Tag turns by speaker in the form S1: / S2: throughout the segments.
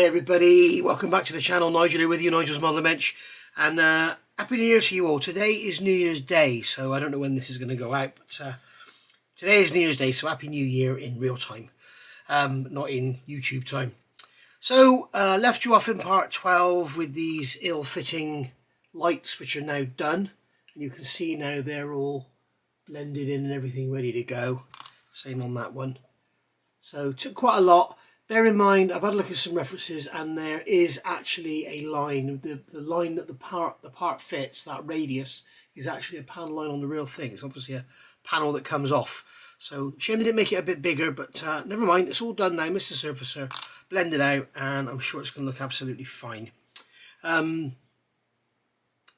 S1: Hi everybody, welcome back to the channel. Nigel here with you, Nigel's Model Bench, and Happy New Year to you all. Today is New Year's Day, so I don't know when this is going to go out, but today is New Year's Day, so Happy New Year in real time, not in YouTube time. So left you off in part 12 with these ill-fitting lights which are now done, and you can see now they're all blended in and everything ready to go. Same on that one. So took quite a lot. Bear in mind, I've had a look at some references, and there is actually a line. The line that the part fits, that radius, is actually a panel line on the real thing. It's obviously a panel that comes off. So shame they didn't make it a bit bigger, but never mind. It's all done now. Mr. Surfacer blended out, and I'm sure it's going to look absolutely fine.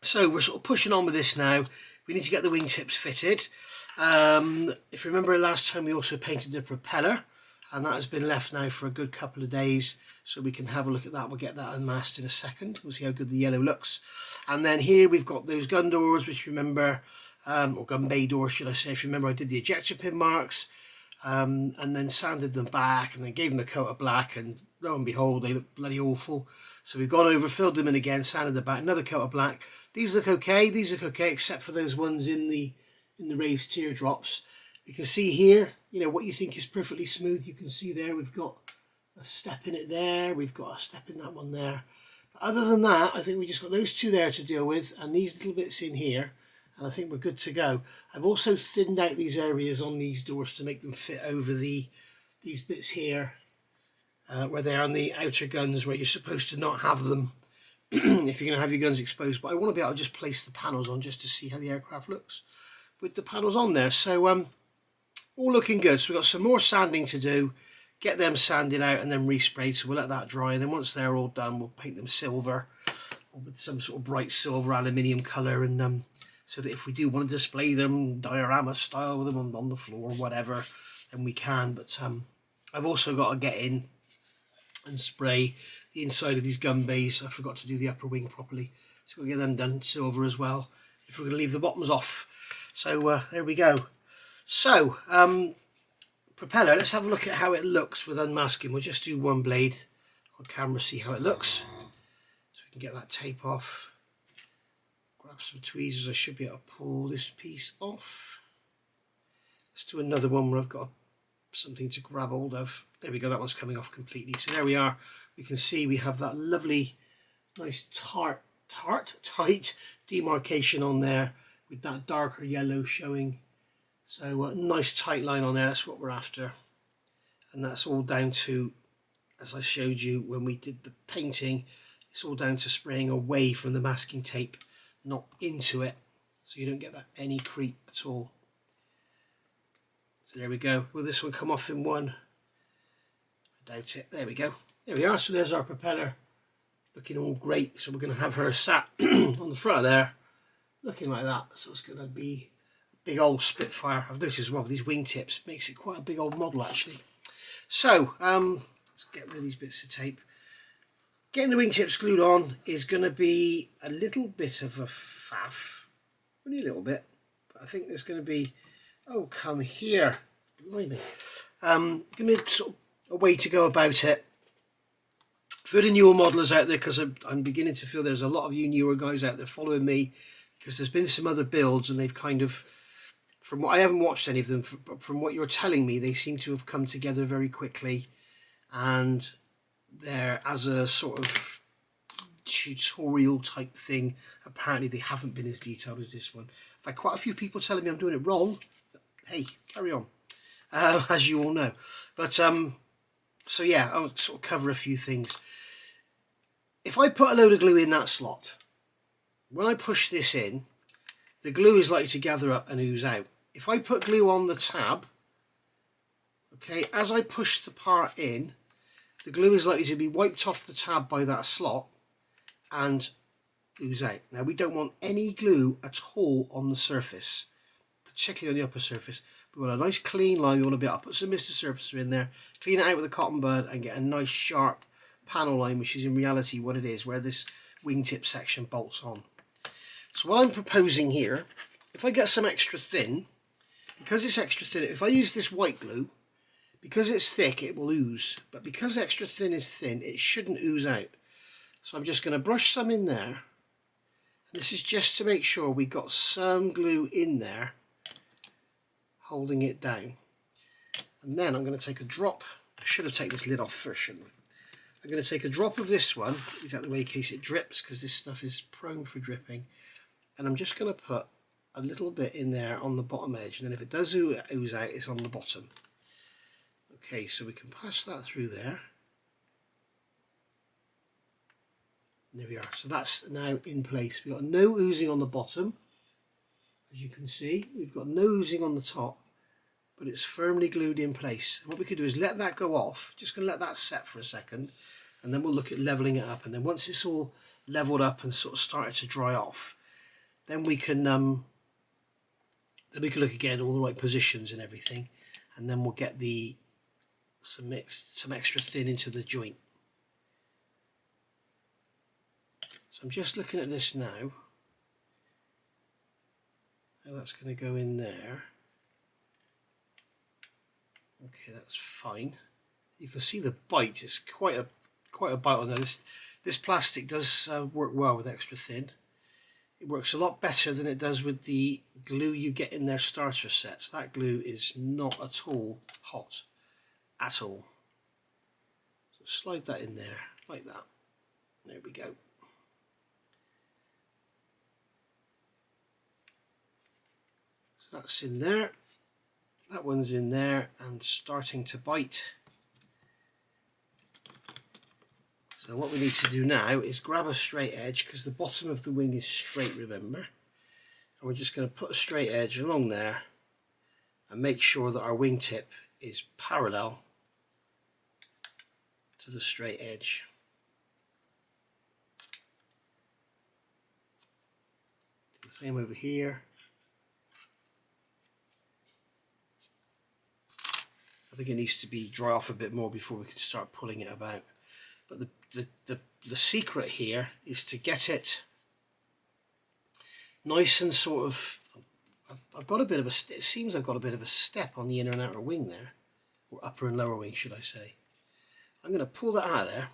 S1: So we're sort of pushing on with this now. We need to get the wingtips fitted. If you remember last time, we also painted the propeller, and that has been left now for a good couple of days, so we can have a look at that. We'll get that unmasked in a second. We'll see how good the yellow looks. And then here we've got those gun doors, which you remember, or gun bay doors, should I say. If you remember, I did the ejector pin marks, and then sanded them back, and then gave them a coat of black, and lo and behold, they look bloody awful. So we've gone over, filled them in again, sanded them back, another coat of black. These look okay. These look okay, except for those ones in the raised teardrops. You can see here, you know, what you think is perfectly smooth. You can see there we've got a step in it there, we've got a step in that one there. But other than that, I think we just got those two there to deal with, and these little bits in here, and I think we're good to go. I've also thinned out these areas on these doors to make them fit over these bits here, where they are on the outer guns, where you're supposed to not have them if you're going to have your guns exposed. But I want to be able to just place the panels on just to see how the aircraft looks with the panels on there. So all looking good. So we've got some more sanding to do, get them sanded out and then resprayed, so we'll let that dry, and then once they're all done, we'll paint them silver, or with some sort of bright silver aluminium colour, and so that if we do want to display them diorama style with them on the floor or whatever, then we can. But I've also got to get in and spray the inside of these gun bays. I forgot to do the upper wing properly, so we'll get them done silver as well if we're going to leave the bottoms off. So there we go. So, propeller, let's have a look at how it looks with unmasking. We'll just do one blade on camera, see how it looks. So we can get that tape off. Grab some tweezers, I should be able to pull this piece off. Let's do another one where I've got something to grab hold of. There we go, that one's coming off completely. So there we are. We can see we have that lovely, nice tight demarcation on there with that darker yellow showing. So nice tight line on there, that's what we're after. And that's all down to, as I showed you when we did the painting, it's all down to spraying away from the masking tape, not into it, so you don't get that any creep at all. So there we go. Will this one come off in one? I doubt it. There we go. There we are. So there's our propeller, looking all great. So we're going to have her sat on the front of there, looking like that. So it's going to be big old Spitfire. I've noticed as well with these wingtips, makes it quite a big old model actually. So let's get rid of these bits of tape. Getting the wingtips glued on is going to be a little bit of a faff, only a little bit, but I think there's going to be, oh come here, blimey, going to be sort of a way to go about it for the newer modelers out there, because I'm beginning to feel there's a lot of you newer guys out there following me, because there's been some other builds and they've kind of, from what I haven't watched any of them, but from what you're telling me, they seem to have come together very quickly, and they're as a sort of tutorial type thing. Apparently they haven't been as detailed as this one. I've had quite a few people telling me I'm doing it wrong. Hey, carry on, as you all know. But so yeah, I'll sort of cover a few things. If I put a load of glue in that slot, when I push this in, the glue is likely to gather up and ooze out. If I put glue on the tab, okay, as I push the part in, the glue is likely to be wiped off the tab by that slot and ooze out. Now we don't want any glue at all on the surface, particularly on the upper surface. We want a nice clean line. We want to be able to put some Mr. Surfacer in there, clean it out with a cotton bud, and get a nice sharp panel line, which is in reality what it is, where this wingtip section bolts on. So what I'm proposing here, if I get some extra thin, because it's extra thin, if I use this white glue, Because it's thick, it will ooze, but because extra thin is thin, it shouldn't ooze out. So I'm just going to brush some in there. And this is just to make sure we got some glue in there holding it down. And then I'm going to take a drop. I should have taken this lid off first, shouldn't I? I'm going to take a drop of this one, exactly the way in case it drips, because this stuff is prone for dripping. And I'm just going to put a little bit in there on the bottom edge, and then if it does ooze out, it's on the bottom. Okay, so we can pass that through there. And there we are. So that's now in place. We've got no oozing on the bottom, as you can see. We've got no oozing on the top, but it's firmly glued in place. And what we could do is let that go off. Just going to let that set for a second, and then we'll look at leveling it up. And then once it's all leveled up and sort of started to dry off, then we can look again all the right positions and everything, and then we'll get some extra thin into the joint. So I'm just looking at this now. Now that's going to go in there. Okay, that's fine. You can see the bite. It's quite a bite on there. This plastic does work well with extra thin. It works a lot better than it does with the glue you get in their starter sets. That glue is not at all hot, at all. So slide that in there, like that. There we go. So that's in there. That one's in there and starting to bite. So what we need to do now is grab a straight edge, because the bottom of the wing is straight, remember. And we're just going to put a straight edge along there and make sure that our wingtip is parallel to the straight edge. The same over here. I think it needs to be dry off a bit more before we can start pulling it about. But the secret here is to get it nice and sort of, I've got a bit of it seems I've got a bit of a step on the inner and outer wing there, or upper and lower wing should I say. I'm going to pull that out of there,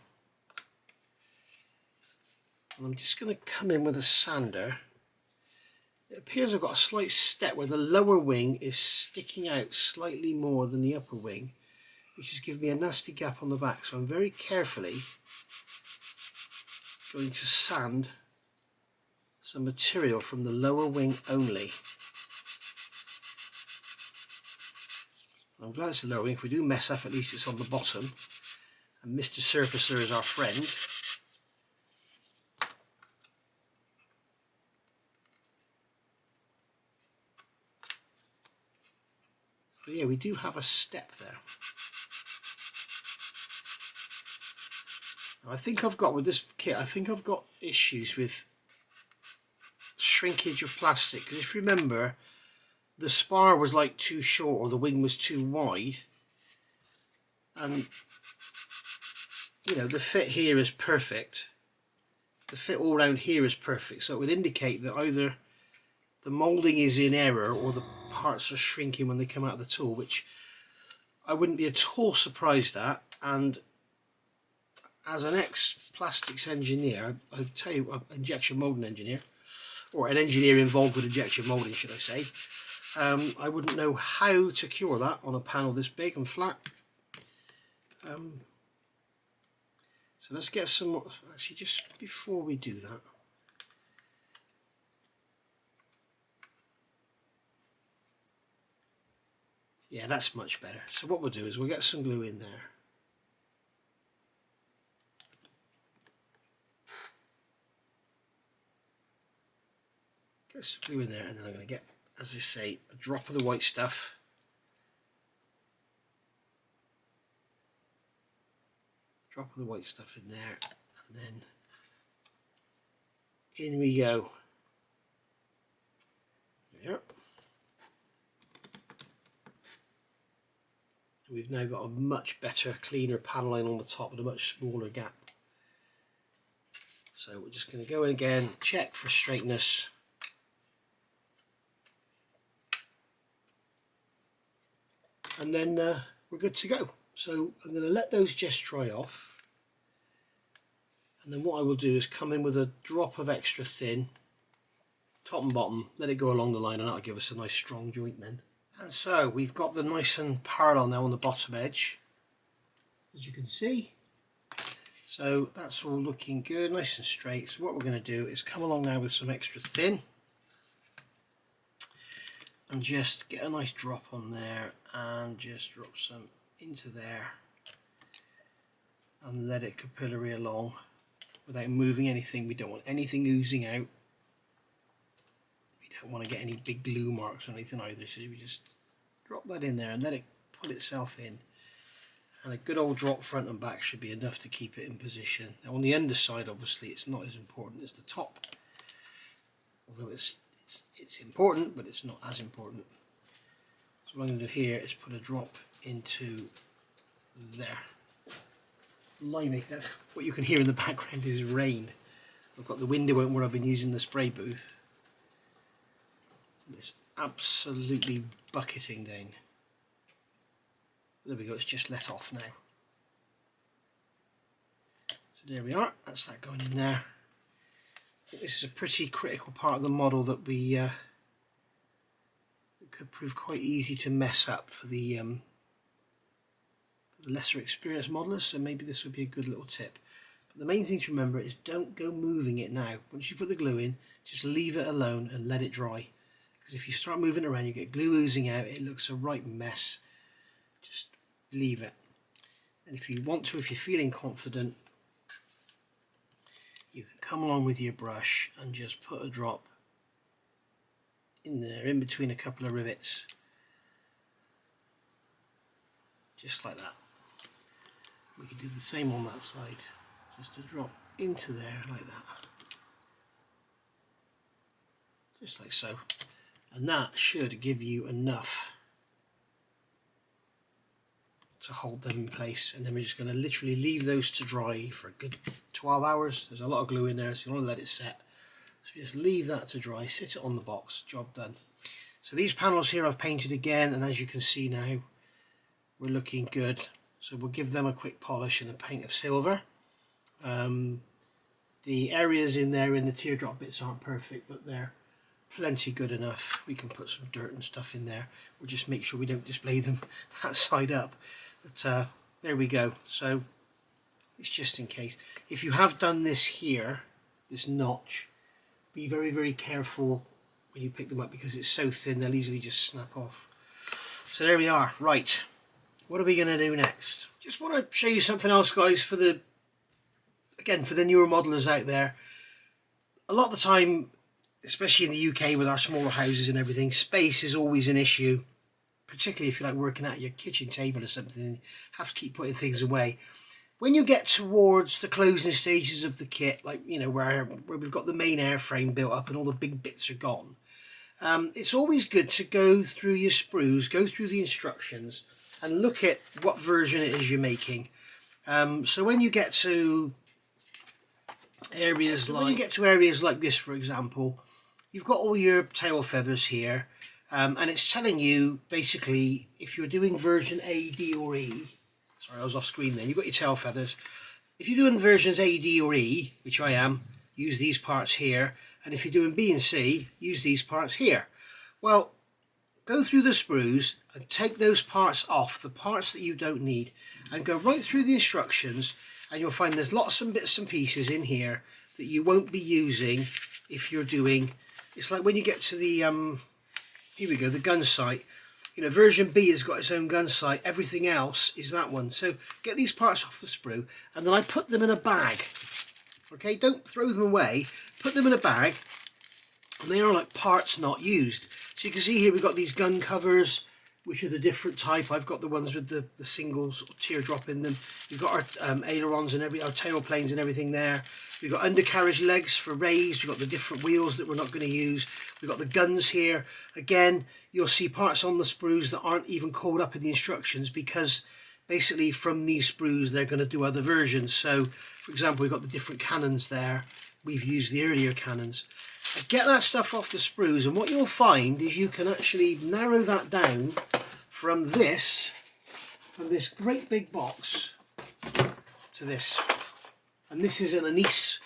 S1: and I'm just going to come in with a sander. It appears I've got a slight step where the lower wing is sticking out slightly more than the upper wing, which is giving me a nasty gap on the back. So I'm very carefully going to sand some material from the lower wing only. I'm glad it's the lower wing. If we do mess up, at least it's on the bottom. And Mr. Surfacer is our friend. So yeah, we do have a step there. Now I think I've got, with this kit, I think I've got issues with shrinkage of plastic. Because if you remember, the spar was like too short, or the wing was too wide. And you know, the fit here is perfect. The fit all around here is perfect. So it would indicate that either the moulding is in error or the parts are shrinking when they come out of the tool, which I wouldn't be at all surprised at. And as an ex-plastics engineer, I tell you, an injection moulding engineer, or an engineer involved with injection moulding, should I say, I wouldn't know how to cure that on a panel this big and flat. So let's get some, actually just before we do that, yeah, that's much better. So what we'll do is we'll get some glue in there. Get some glue in there, and then I'm going to get, as I say, a drop of the white stuff. Drop of the white stuff in there, and then in we go. There we are. We've now got a much better, cleaner paneling on the top with a much smaller gap. So we're just going to go in again, check for straightness. And then we're good to go. So I'm going to let those just dry off, and then what I will do is come in with a drop of extra thin, top and bottom, let it go along the line, and that'll give us a nice strong joint then. And so we've got them nice and parallel now on the bottom edge, as you can see. So that's all looking good, nice and straight. So what we're going to do is come along now with some extra thin and just get a nice drop on there, and just drop some into there and let it capillary along without moving anything. We don't want anything oozing out. We don't want to get any big glue marks or anything either, so we just drop that in there and let it pull itself in. And a good old drop front and back should be enough to keep it in position. Now on the underside, obviously it's not as important as the top, although it's important, but it's not as important. So what I'm going to do here is put a drop into there. Blimey, that's what you can hear in the background is rain. I've got the window open where I've been using the spray booth. It's absolutely bucketing down. There we go, it's just let off now. So there we are, that's that going in there. I think this is a pretty critical part of the model that we it could prove quite easy to mess up for the lesser experienced modelers, so maybe this would be a good little tip. But the main thing to remember is don't go moving it now. Once you put the glue in, just leave it alone and let it dry. Because if you start moving it around, you get glue oozing out, it looks a right mess. Just leave it. And if you want to, if you're feeling confident, you can come along with your brush and just put a drop in there, in between a couple of rivets, just like that. We can do the same on that side, just a drop into there like that, just like so, and that should give you enough to hold them in place. And then we're just going to literally leave those to dry for a good 12 hours. There's a lot of glue in there, so you want to let it set. So just leave that to dry, sit it on the box, job done. So these panels here I've painted again, and as you can see now, we're looking good. So we'll give them a quick polish and a paint of silver. The areas in there in the teardrop bits aren't perfect, but they're plenty good enough. We can put some dirt and stuff in there. We'll just make sure we don't display them that side up. But there we go. So it's just in case. If you have done this here, this notch, be very, very careful when you pick them up, because it's so thin they'll easily just snap off. So there we are. Right, what are we going to do next? Just want to show you something else, guys, for the newer modelers out there. A lot of the time, especially in the UK with our smaller houses and everything, space is always an issue, particularly if you're like working at your kitchen table or something and you have to keep putting things away. When you get towards the closing stages of the kit, like, you know, where we've got the main airframe built up and all the big bits are gone, it's always good to go through your sprues, go through the instructions and look at what version it is you're making. So when you get to areas like this, for example, you've got all your tail feathers here, and it's telling you basically if you're doing version A, D or E. Sorry, I was off screen then. You've got your tail feathers. If you're doing versions A, D or E, which I am, use these parts here, and if you're doing B and C, use these parts here. Well, go through the sprues and take those parts off, the parts that you don't need, and go right through the instructions, and you'll find there's lots of bits and pieces in here that you won't be using if you're doing, it's like when you get to the, here we go, the gun sight. You know, version B has got its own gun sight, everything else is that one. So get these parts off the sprue, and then I put them in a bag. Okay, don't throw them away, put them in a bag, and they are like parts not used. So you can see here we've got these gun covers, which are the different type. I've got the ones with the single sort of teardrop in them. We've got our ailerons and our tail planes and everything there. We've got undercarriage legs for raised. We've got the different wheels that we're not going to use. We've got the guns here. Again, you'll see parts on the sprues that aren't even called up in the instructions, because basically from these sprues they're going to do other versions. So for example, we've got the different cannons there. We've used the earlier cannons. Get that stuff off the sprues, and what you'll find is you can actually narrow that down from this from this great big box to this. And this is an anise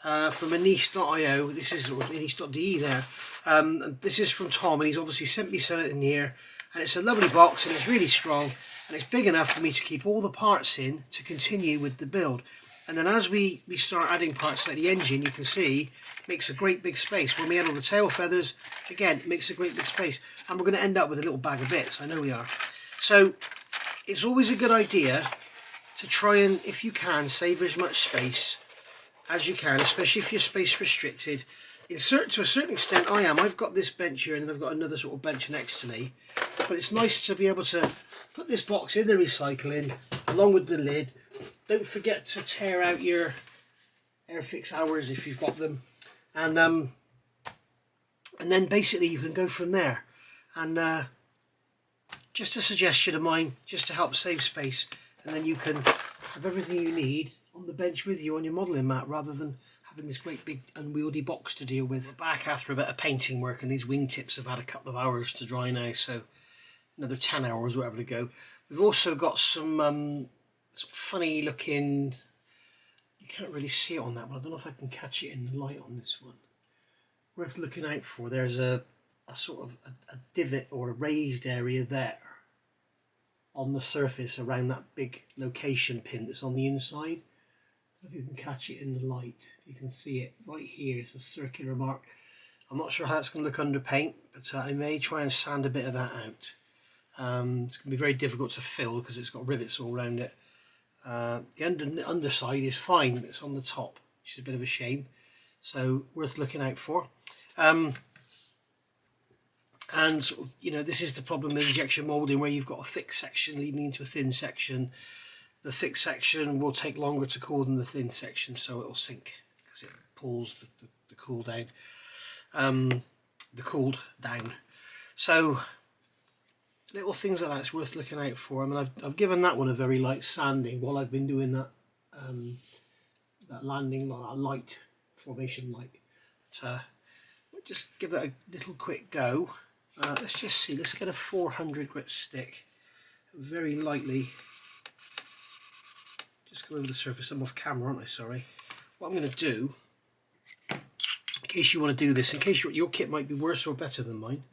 S1: from anise.io. This is anise.de there. And this is from Tom, and he's obviously sent me something in here. And it's a lovely box, and it's really strong, and it's big enough for me to keep all the parts in to continue with the build. And then as we start adding parts like the engine, you can see it makes a great big space. When we add all the tail feathers, again, it makes a great big space. And we're going to end up with a little bag of bits. I know we are. So it's always a good idea to try and, if you can, save as much space as you can, especially if you're space restricted. To a certain extent I am. I've got this bench here, and then I've got another sort of bench next to me. But it's nice to be able to put this box in the recycling along with the lid. Don't forget to tear out your Airfix hours if you've got them. And then basically you can go from there. And just a suggestion of mine, just to help save space. And then you can have everything you need on the bench with you on your modelling mat, rather than having this great big unwieldy box to deal with. We're back after a bit of painting work, and these wingtips have had a couple of hours to dry now, so another 10 hours, whatever to go. We've also got some sort of funny looking, you can't really see it on that one, I don't know if I can catch it in the light on this one. Worth looking out for. There's a sort of a divot or a raised area there on the surface around that big location pin that's on the inside. I don't know if you can catch it in the light. You can see it right here. It's a circular mark. I'm not sure how it's going to look under paint, but I may try and sand a bit of that out. It's going to be very difficult to fill because it's got rivets all around it. The underside is fine. It's on the top, which is a bit of a shame. So worth looking out for. And sort of, you know, this is the problem with injection moulding, where you've got a thick section leading into a thin section. The thick section will take longer to cool than the thin section, so it'll sink because it pulls the cool down. The cooled down. So little things like that's worth looking out for. I mean, I've given that one a very light sanding while I've been doing that that landing light formation light. But we'll just give it a little quick go. Let's just see. Let's get a 400 grit stick. Very lightly. Just go over the surface. I'm off camera, aren't I? Sorry. What I'm going to do, in case you want to do this, in case your kit might be worse or better than mine,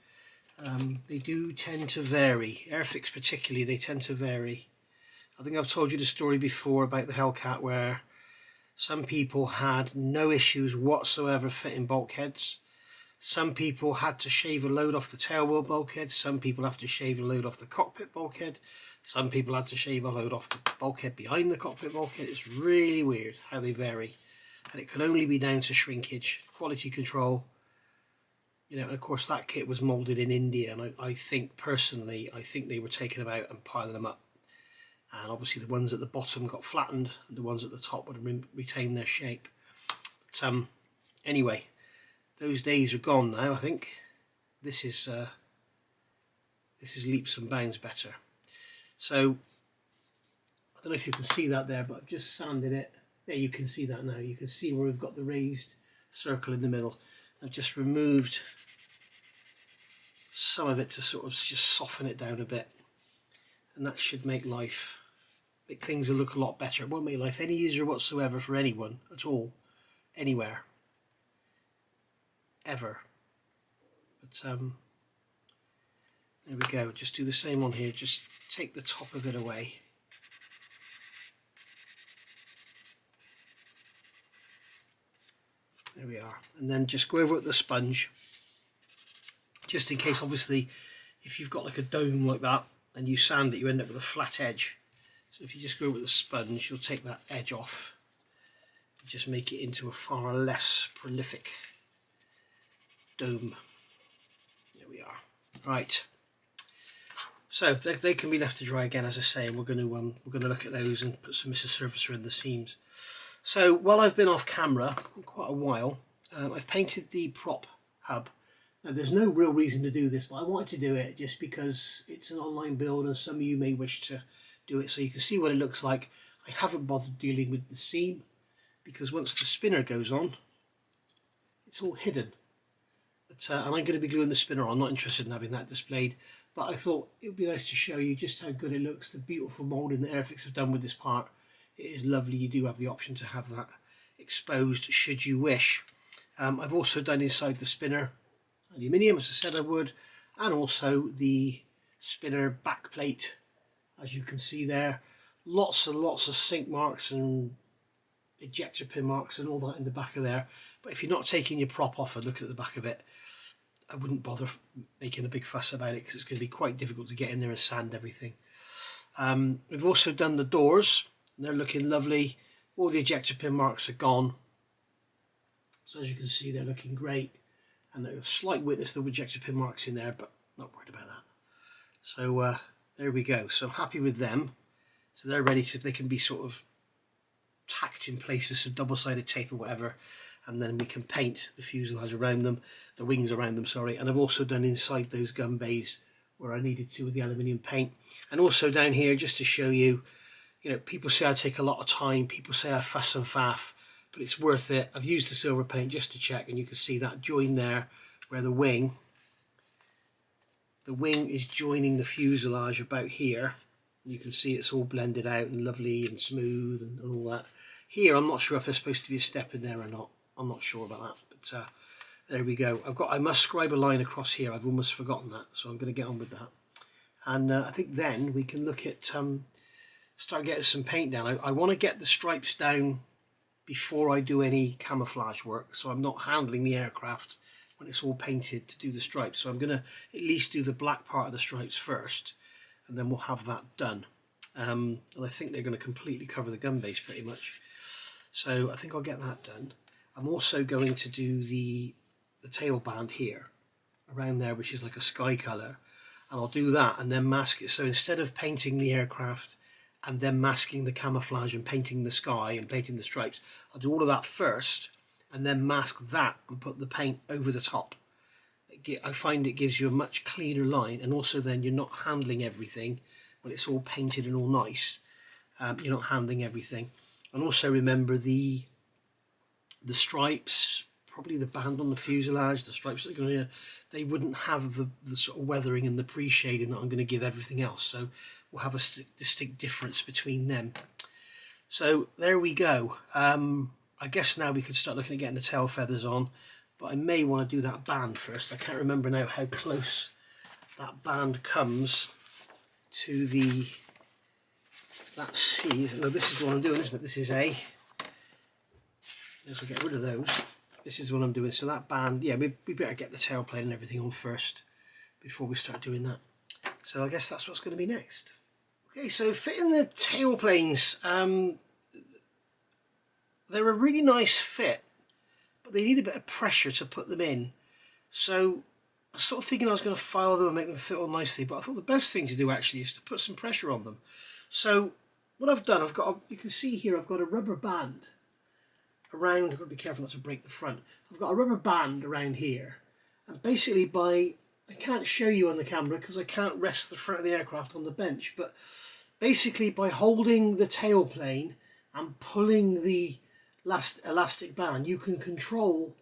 S1: they do tend to vary. Airfix particularly, they tend to vary. I think I've told you the story before about the Hellcat, where some people had no issues whatsoever fitting bulkheads. Some people had to shave a load off the tailwheel bulkhead. Some people have to shave a load off the cockpit bulkhead. Some people had to shave a load off the bulkhead behind the cockpit bulkhead. It's really weird how they vary. And it can only be down to shrinkage, quality control. You know, and of course that kit was moulded in India, and I think personally, I think they were taking them out and piling them up. And obviously the ones at the bottom got flattened, and the ones at the top would retain their shape. But anyway, those days are gone now. I think this is leaps and bounds better. So I don't know if you can see that there, but I've just sanded it. There, you can see that now. You can see where we've got the raised circle in the middle. I've just removed some of it to sort of just soften it down a bit, and that should make things will look a lot better. It won't make life any easier whatsoever for anyone at all, anywhere, ever. But there we go. Just do the same on here. Just take the top of it away. There we are. And then just go over it with the sponge, just in case, obviously, if you've got like a dome like that and you sand it, you end up with a flat edge. So if you just go over with the sponge, you'll take that edge off and just make it into a far less prolific dome. There we are. Right. So they can be left to dry again, as I say, and we're going to look at those and put some Mrs. Surfacer in the seams. So while I've been off camera quite a while, I've painted the prop hub. Now there's no real reason to do this, but I wanted to do it just because it's an online build and some of you may wish to do it so you can see what it looks like. I haven't bothered dealing with the seam because once the spinner goes on, it's all hidden. But, and I'm going to be gluing the spinner on. I'm not interested in having that displayed. but I thought it would be nice to show you just how good it looks, the beautiful moulding that Airfix have done with this part. It is lovely. You do have the option to have that exposed should you wish. I've also done inside the spinner aluminium, as I said I would, and also the spinner back plate, as you can see there. Lots and lots of sink marks and ejector pin marks and all that in the back of there. But if you're not taking your prop off and looking at the back of it, I wouldn't bother making a big fuss about it, because it's going to be quite difficult to get in there and sand everything. We've also done the doors, and they're looking lovely. All the ejector pin marks are gone, so as you can see they're looking great, and there's a slight witness of the ejector pin marks in there, but not worried about that. So there we go. So I'm happy with them. So they're ready to, they can be sort of tacked in place with some double-sided tape or whatever, and then we can paint the fuselage around them, the wings around them, sorry. And I've also done inside those gun bays where I needed to with the aluminium paint. And also down here, just to show you, you know, people say I take a lot of time, people say I fuss and faff, but it's worth it. I've used the silver paint just to check, and you can see that join there where the wing is joining the fuselage about here. You can see it's all blended out and lovely and smooth and all that. Here, I'm not sure if there's supposed to be a step in there or not. I'm not sure about that, but there we go. I must scribe a line across here. I've almost forgotten that, so I'm going to get on with that. And I think then we can look at start getting some paint down. I want to get the stripes down before I do any camouflage work, so I'm not handling the aircraft when it's all painted to do the stripes. So I'm going to at least do the black part of the stripes first, and then we'll have that done. And I think they're going to completely cover the gun base pretty much. So I think I'll get that done. I'm also going to do the tail band here, around there, which is like a sky colour. And I'll do that and then mask it. So instead of painting the aircraft and then masking the camouflage and painting the sky and painting the stripes, I'll do all of that first and then mask that and put the paint over the top. I find it gives you a much cleaner line, and also then you're not handling everything when it's all painted and all nice. You're not handling everything. And also remember the stripes, probably the band on the fuselage, the stripes that are going to, they wouldn't have the sort of weathering and the pre-shading that I'm going to give everything else. So we'll have a distinct difference between them. So there we go. I guess now we could start looking at getting the tail feathers on, but I may want to do that band first. I can't remember now how close that band comes to that C. No, this is the one I'm doing, isn't it? This is A. Let's get rid of those. This is what I'm doing. So that band, yeah, we better get the tailplane and everything on first before we start doing that. So I guess that's what's going to be next. Okay, so fitting the tailplanes. They're a really nice fit, but they need a bit of pressure to put them in. So I was sort of thinking I was going to file them and make them fit all nicely, but I thought the best thing to do actually is to put some pressure on them. So what I've done, you can see here, I've got a rubber band around. I've got to be careful not to break the front. I've got a rubber band around here, and basically I can't show you on the camera because I can't rest the front of the aircraft on the bench, but basically by holding the tailplane and pulling the elastic band, you can control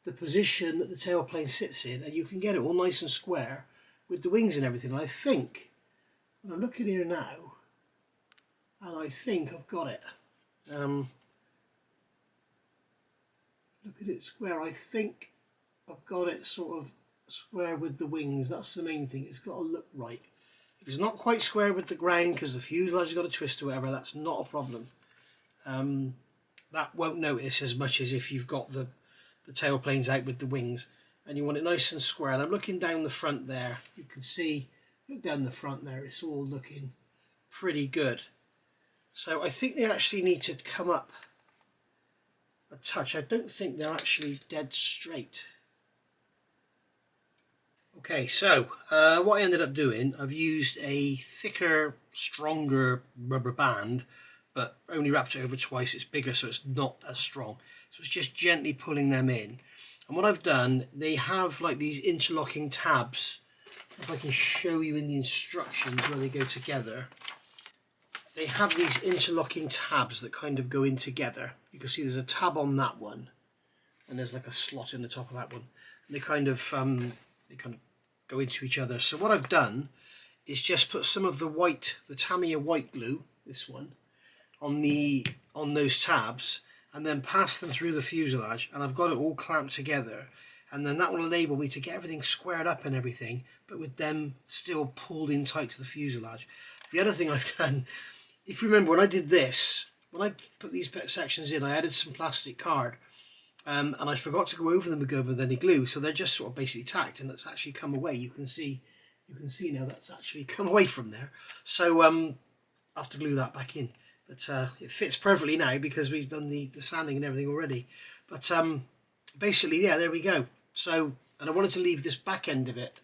S1: the position that the tailplane sits in, and you can get it all nice and square with the wings and everything. And I think, when I'm looking here now, and I think I've got it. Look at it square. I think I've got it sort of square with the wings. That's the main thing. It's got to look right. If it's not quite square with the ground because the fuselage has got a twist or whatever, that's not a problem. That won't notice as much as if you've got the tailplanes out with the wings, and you want it nice and square. And I'm looking down the front there. You can see, look down the front there, it's all looking pretty good. So I think they actually need to come up a touch. I don't think they're actually dead straight. Okay, so what I ended up doing, I've used a thicker, stronger rubber band, but only wrapped it over twice. It's bigger, so it's not as strong. So it's just gently pulling them in. And what I've done, they have like these interlocking tabs. If I can show you in the instructions where they go together. They have these interlocking tabs that kind of go in together. You can see there's a tab on that one, and there's like a slot in the top of that one. And they kind of go into each other. So what I've done is just put some of the white, the Tamiya white glue, this one, on those tabs, and then pass them through the fuselage, and I've got it all clamped together, and then that will enable me to get everything squared up and everything, but with them still pulled in tight to the fuselage. The other thing I've done, if you remember when I did this, when I put these sections in, I added some plastic card, and I forgot to go over them again with any glue, so they're just sort of basically tacked, and it's actually come away. You can see now that's actually come away from there. So I have to glue that back in, but it fits perfectly now because we've done the sanding and everything already. But basically, yeah, there we go. So, and I wanted to leave this back end of it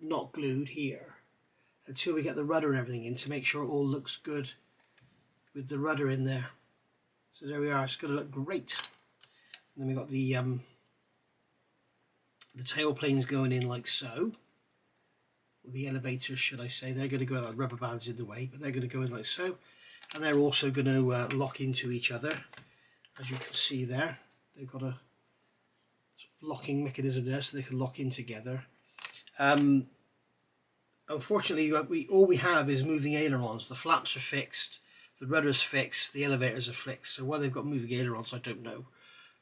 S1: not glued here until we get the rudder and everything in, to make sure it all looks good with the rudder in there. So there we are. It's going to look great. And then we got the tail planes going in like so. Or the elevators, should I say. They're going to go like rubber bands in the way, but they're going to go in like so. And they're also going to lock into each other, as you can see there. They've got a locking mechanism there, so they can lock in together. Unfortunately, all we have is moving ailerons. The flaps are fixed, the rudder's fixed, the elevators are fixed. So why they've got moving ailerons, I don't know.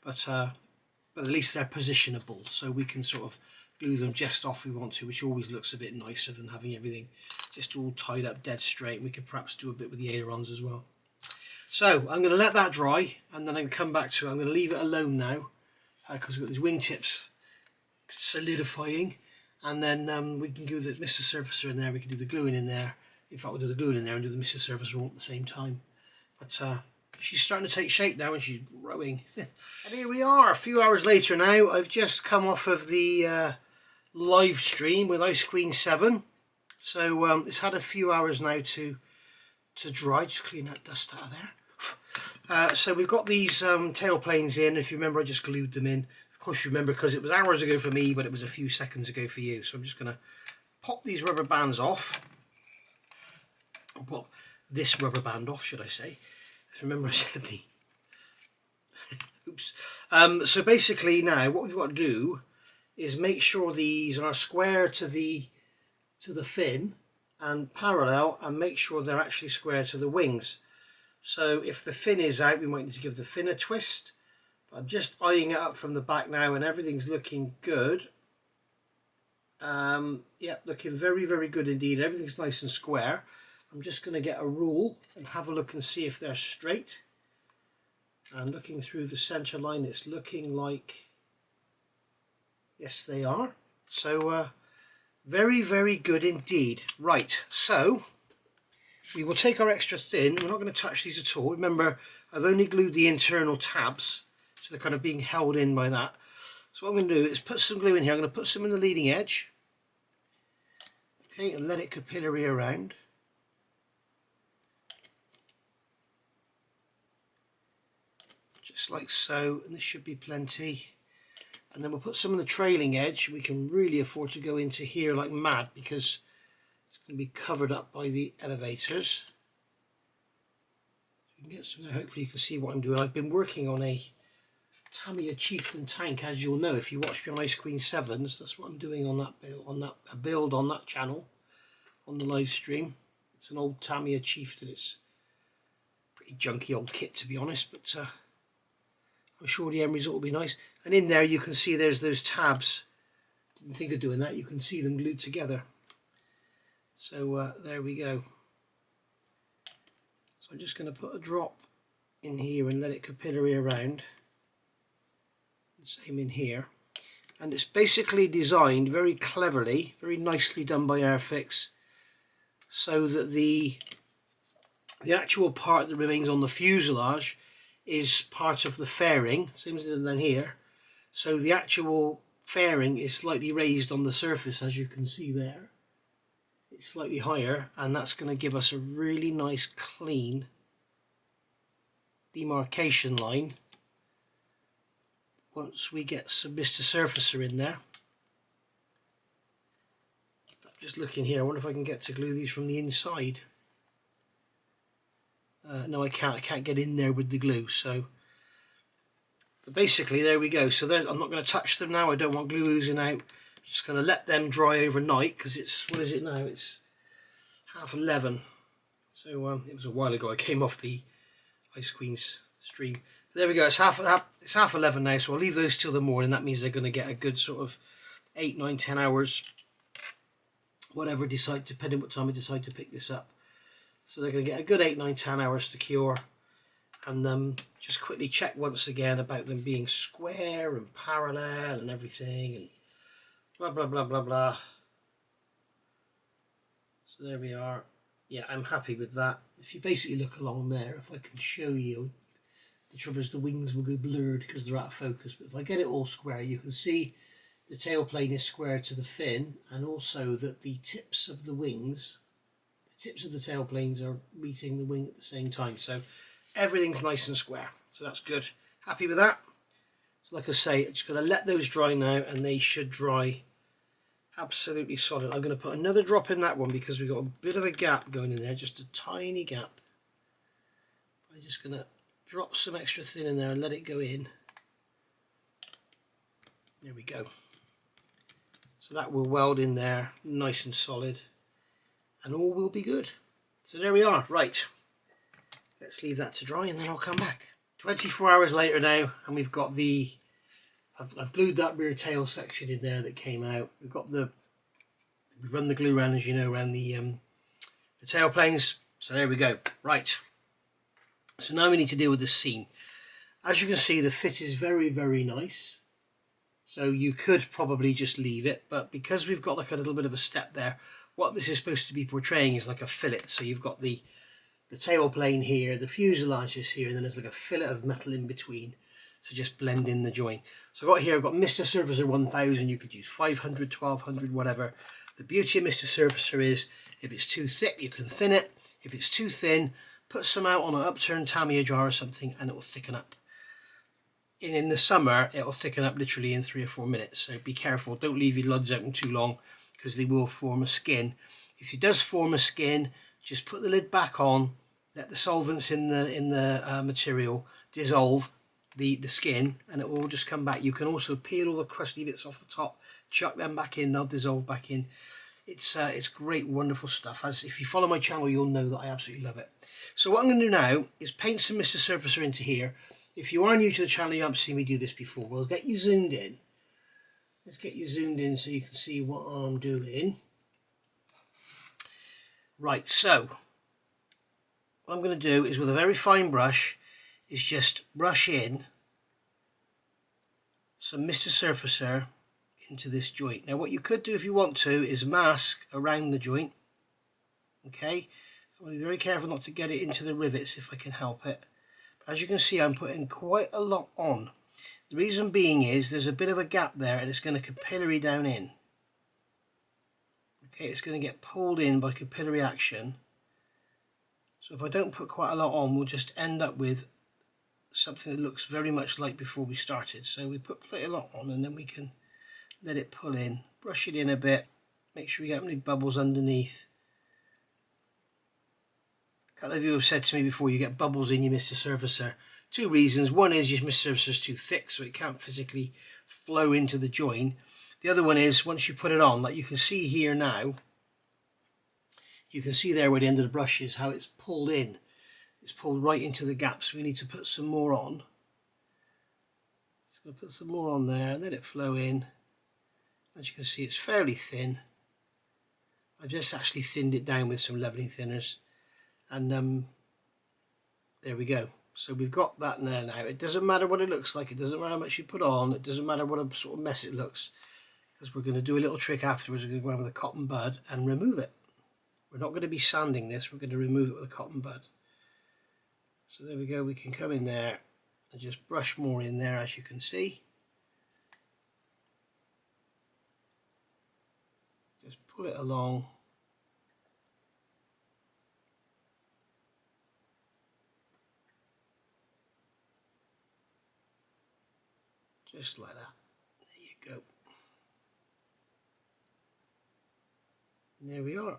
S1: But at least they're positionable, so we can sort of glue them just off if we want to, which always looks a bit nicer than having everything just all tied up dead straight. And we could perhaps do a bit with the ailerons as well. So I'm going to let that dry, and then I can come back to it. I'm going to leave it alone now because we've got these wingtips solidifying, and then we can do the Mr. Surfacer in there. We can do the gluing in there. In fact, we'll do the gluing in there and do the Mr. Surfacer all at the same time. But she's starting to take shape now, and she's growing. And here we are, a few hours later now. I've just come off of the live stream with Ice Queen 7. So it's had a few hours now to dry. Just clean that dust out of there. So we've got these tail planes in. If you remember, I just glued them in. Of course you remember, because it was hours ago for me, but it was a few seconds ago for you. So I'm just going to pop these rubber bands off. I'll pop this rubber band off, should I say. If you remember, I said the... Oops. So basically now what we've got to do is make sure these are square to the fin and parallel, and make sure they're actually square to the wings. So if the fin is out, we might need to give the fin a twist. But I'm just eyeing it up from the back now, and everything's looking good. Yeah, looking very, very good indeed. Everything's nice and square. I'm just going to get a rule and have a look and see if they're straight. And looking through the center line, it's looking like, yes, they are. So very, very good indeed. Right, so we will take our extra thin. We're not going to touch these at all. Remember, I've only glued the internal tabs, so they're kind of being held in by that. So what I'm going to do is put some glue in here. I'm going to put some in the leading edge. Okay, and let it capillary around. Just like so, and this should be plenty. And then we'll put some on the trailing edge. We can really afford to go into here like mad, because it's going to be covered up by the elevators. So you can get some there. Hopefully you can see what I'm doing. I've been working on a Tamiya Chieftain tank, as you'll know if you watch me on Ice Queen 7s. That's what I'm doing on that build on that channel, on the live stream. It's an old Tamiya Chieftain. It's a pretty junky old kit, to be honest, but I'm sure the end result will be nice. And in there you can see there's those tabs. Didn't think of doing that. You can see them glued together. So there we go. So I'm just going to put a drop in here and let it capillary around. Same in here. And it's basically designed very cleverly, very nicely done by Airfix, so that the actual part that remains on the fuselage is part of the fairing, same as it done here. So the actual fairing is slightly raised on the surface, as you can see there. It's slightly higher, and that's going to give us a really nice clean demarcation line once we get some Mr. Surfacer in there. Just looking here, I wonder if I can get to glue these from the inside. No, I can't get in there with the glue. So, but basically there we go. So I'm not going to touch them now. I don't want glue oozing out. I'm just going to let them dry overnight, because it's, what is it now? It's 11:30. So it was a while ago I came off the Ice Queen's stream. But there we go, it's half 11 now, so I'll leave those till the morning. That means they're going to get a good sort of 8, 9, 10 hours, whatever depending what time I decide to pick this up. So they're going to get a good 8, 9, 10 hours to cure. And just quickly check once again about them being square and parallel and everything, and blah blah blah blah blah. So there we are. Yeah, I'm happy with that. If you basically look along there, if I can show you, the trouble is the wings will go blurred because they're out of focus, but if I get it all square, you can see the tail plane is square to the fin, and also that the tips of the wings, the tips of the tail planes are meeting the wing at the same time. So everything's nice and square, so that's good. Happy with that. So like I say, I'm just going to let those dry now, and they should dry absolutely solid. I'm going to put another drop in that one because we've got a bit of a gap going in there, just a tiny gap. I'm just going to drop some extra thin in there and let it go in. There we go. So that will weld in there nice and solid, and all will be good. So there we are. Right, let's leave that to dry and then I'll come back. 24 hours later now, and we've got the I've glued that rear tail section in there that came out. We've run the glue around, as you know, around the tail planes. So there we go. Right, so now we need to deal with the seam. As you can see, the fit is very, very nice. So you could probably just leave it, but because we've got like a little bit of a step there, what this is supposed to be portraying is like a fillet. So you've got the tail plane here, the fuselage is here, and then there's like a fillet of metal in between. So just blend in the join. So I've got Mr. Surfacer 1000, you could use 500, 1200, whatever. The beauty of Mr. Surfacer is if it's too thick, you can thin it. If it's too thin, put some out on an upturned Tamiya jar or something, and it will thicken up. In the summer, it'll thicken up literally in 3 or 4 minutes. So be careful, don't leave your lugs open too long because they will form a skin. If it does form a skin, just put the lid back on, let the solvents in the material dissolve the skin, and it will just come back. You can also peel all the crusty bits off the top, chuck them back in, they'll dissolve back in. It's great, wonderful stuff. As if you follow my channel, you'll know that I absolutely love it. So what I'm going to do now is paint some Mr. Surfacer into here. If you are new to the channel, you haven't seen me do this before, we'll get you zoomed in. Let's get you zoomed in so you can see what I'm doing. Right, so what I'm going to do is with a very fine brush is just brush in some Mr. Surfacer into this joint. Now what you could do if you want to is mask around the joint. Okay, I'll be very careful not to get it into the rivets if I can help it. But as you can see, I'm putting quite a lot on. The reason being is there's a bit of a gap there, and it's going to capillary down in. Okay, it's going to get pulled in by capillary action. So if I don't put quite a lot on, we'll just end up with something that looks very much like before we started. So we put quite a lot on, and then we can let it pull in, brush it in a bit, make sure we get any bubbles underneath. A couple of you have said to me before, you get bubbles in your Mr. Surfacer. 2 reasons. One is your Mr. Surfacer is too thick, so it can't physically flow into the join. The other one is once you put it on, like you can see here now, you can see there where the end of the brush is, how it's pulled in. It's pulled right into the gap, so we need to put some more on. Just going to put some more on there and let it flow in. As you can see, it's fairly thin. I've just actually thinned it down with some leveling thinners, and there we go. So we've got that now. It doesn't matter what it looks like, it doesn't matter how much you put on, it doesn't matter what a sort of mess it looks, because we're going to do a little trick afterwards. We're going to go in with a cotton bud and remove it. We're not going to be sanding this, we're going to remove it with a cotton bud. So there we go, we can come in there and just brush more in there, as you can see. Just pull it along. Just like that. There you go. And there we are.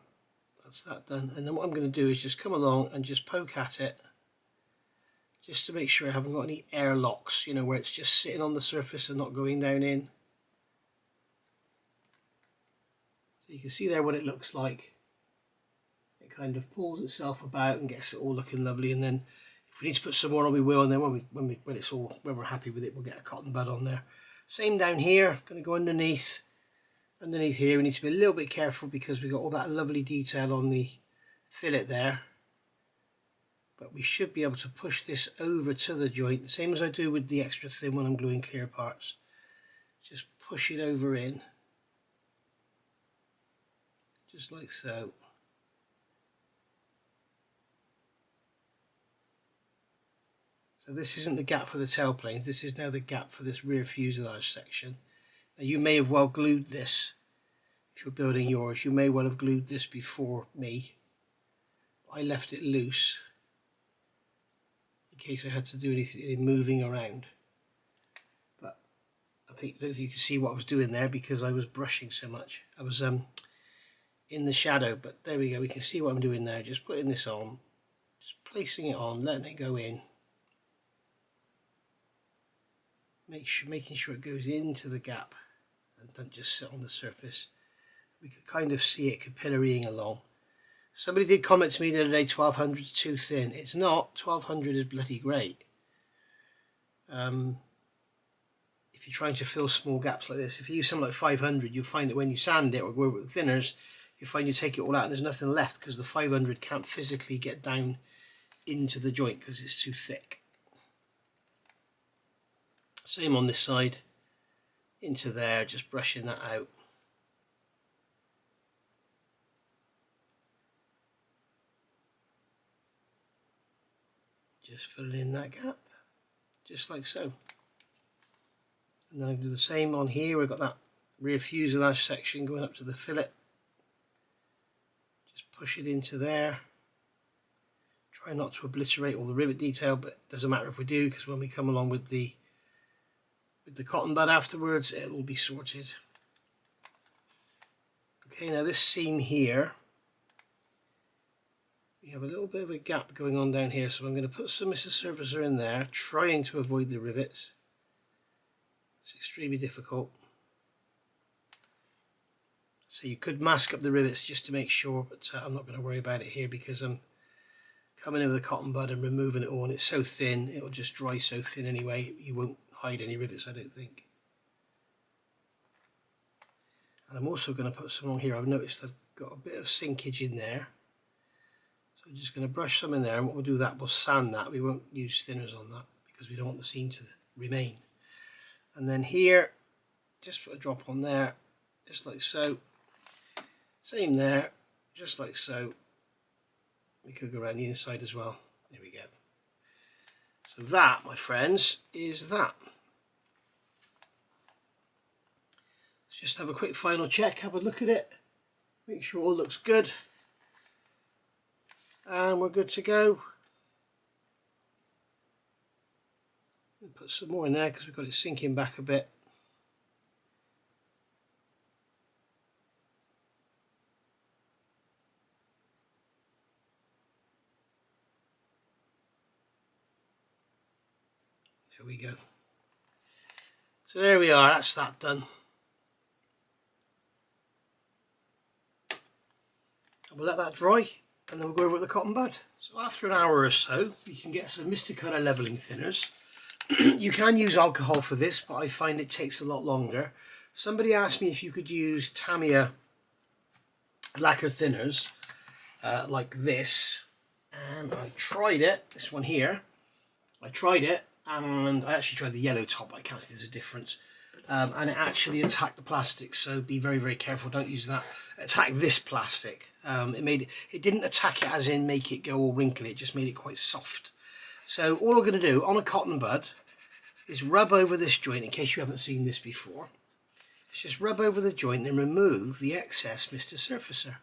S1: That's that done. And then what I'm going to do is just come along and just poke at it, just to make sure I haven't got any air locks, you know, where it's just sitting on the surface and not going down in. So you can see there what it looks like. It kind of pulls itself about and gets it all looking lovely. And then if we need to put some more on, we will. And then when we're happy with it, we'll get a cotton bud on there. Same down here. Going to go underneath here. We need to be a little bit careful because we've got all that lovely detail on the fillet there. But we should be able to push this over to the joint, the same as I do with the extra thin when I'm gluing clear parts. Just push it over in, just like so. So this isn't the gap for the tail planes, this is now the gap for this rear fuselage section. Now you may have well glued this, if you're building yours, you may well have glued this before me. I left it loose in case I had to do anything moving around. But I think you can see what I was doing there because I was brushing so much. I was in the shadow, but there we go, we can see what I'm doing now. Just putting this on, just placing it on, letting it go in. Making sure it goes into the gap and doesn't just sit on the surface. We can kind of see it capillarying along. Somebody did comment to me the other day, 1200 is too thin. It's not. 1200 is bloody great. If you're trying to fill small gaps like this, if you use something like 500, you'll find that when you sand it or go over it with thinners, you find you take it all out and there's nothing left because the 500 can't physically get down into the joint because it's too thick. Same on this side, into there, just brushing that out. Just filling in that gap, just like so. And then I do the same on here. We've got that rear fuselage section going up to the fillet. Just push it into there. Try not to obliterate all the rivet detail, but it doesn't matter if we do, because when we come along with the cotton bud afterwards, it'll be sorted. Okay, now this seam here, we have a little bit of a gap going on down here, so I'm going to put some Mr. Surfacer in there, trying to avoid the rivets. It's extremely difficult. So you could mask up the rivets just to make sure, but I'm not going to worry about it here because I'm coming in with a cotton bud and removing it all, and it's so thin, it'll just dry so thin anyway, you won't hide any rivets, I don't think. And I'm also going to put some on here. I've noticed I've got a bit of sinkage in there, so I'm just going to brush some in there, and what we'll do that, we'll sand that. We won't use thinners on that because we don't want the seam to remain. And then here, just put a drop on there, just like so. Same there, just like so. We could go around the inside as well. There we go. So that, my friends, is that. Let's just have a quick final check, have a look at it, make sure all looks good, and we're good to go. Put some more in there because we've got it sinking back a bit. There we go. So there we are, that's that done. And we'll let that dry and then we'll go over with the cotton bud. So after an hour or so, you can get some Mr. Colour levelling thinners. You can use alcohol for this, but I find it takes a lot longer. Somebody asked me if you could use Tamiya lacquer thinners like this, and I tried it, this one here. I tried it, and I actually tried the yellow top, I can't see there's a difference. And it actually attacked the plastic, so be very, very careful, don't use that. Attack this plastic. It didn't attack it as in make it go all wrinkly, it just made it quite soft. So all we're going to do on a cotton bud is rub over this joint, in case you haven't seen this before. Let's just rub over the joint and remove the excess Mr. Surfacer.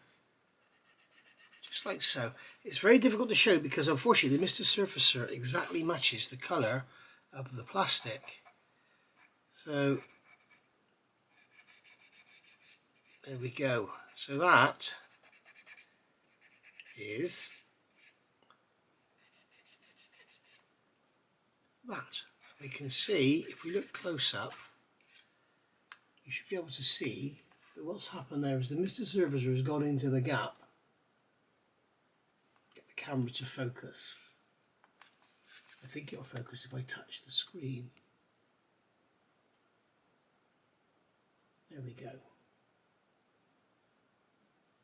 S1: Just like so. It's very difficult to show because unfortunately the Mr. Surfacer exactly matches the colour of the plastic. So there we go. So that is that. We can see, if we look close up, you should be able to see that what's happened there is the Mr. Surfacer has gone into the gap camera to focus. I think it'll focus if I touch the screen. There we go.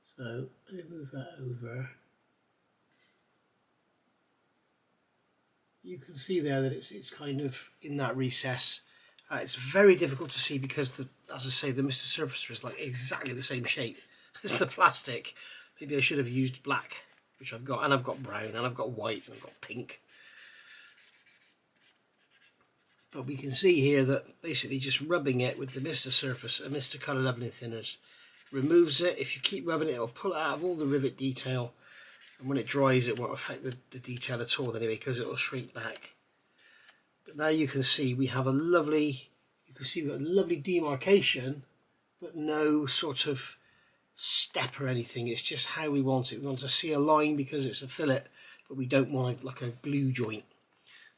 S1: So let me move that over. You can see there that it's kind of in that recess. It's very difficult to see because, as I say, the Mr. Surfacer is like exactly the same shape as the plastic. Maybe I should have used black, which I've got, and I've got brown, and I've got white, and I've got pink. But we can see here that basically just rubbing it with the Mr. Surfacer, Mr. Colour Leveling Thinners, removes it. If you keep rubbing it, it'll pull it out of all the rivet detail. And when it dries, it won't affect the detail at all anyway, because it will shrink back. But now you can see we have a lovely, we've got a lovely demarcation, but no sort of step or anything. It's just how we want it. We want to see a line because it's a fillet, but we don't want like a glue joint.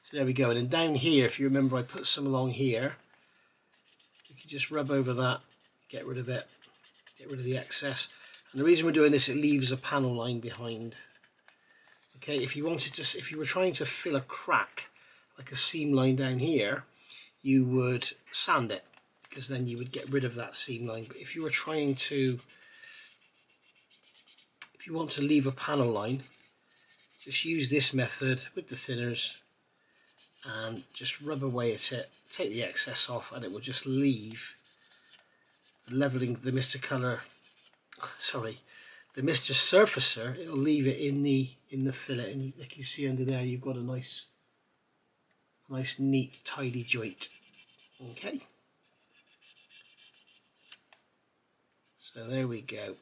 S1: So there we go. And then down here, if you remember, I put some along here. You can just rub over that, get rid of it, get rid of the excess. And the reason we're doing this, it leaves a panel line behind. Okay, if you were trying to fill a crack, like a seam line down here, you would sand it, because then you would get rid of that seam line. But if you were trying to, if you want to leave a panel line, just use this method with the thinners and just rub away at it, take the excess off, and it will just leave the leveling, the Mr. Colour, sorry, the Mr. Surfacer. It'll leave it in the fillet, and like you see under there, you've got a nice neat tidy joint. Okay, so there we go.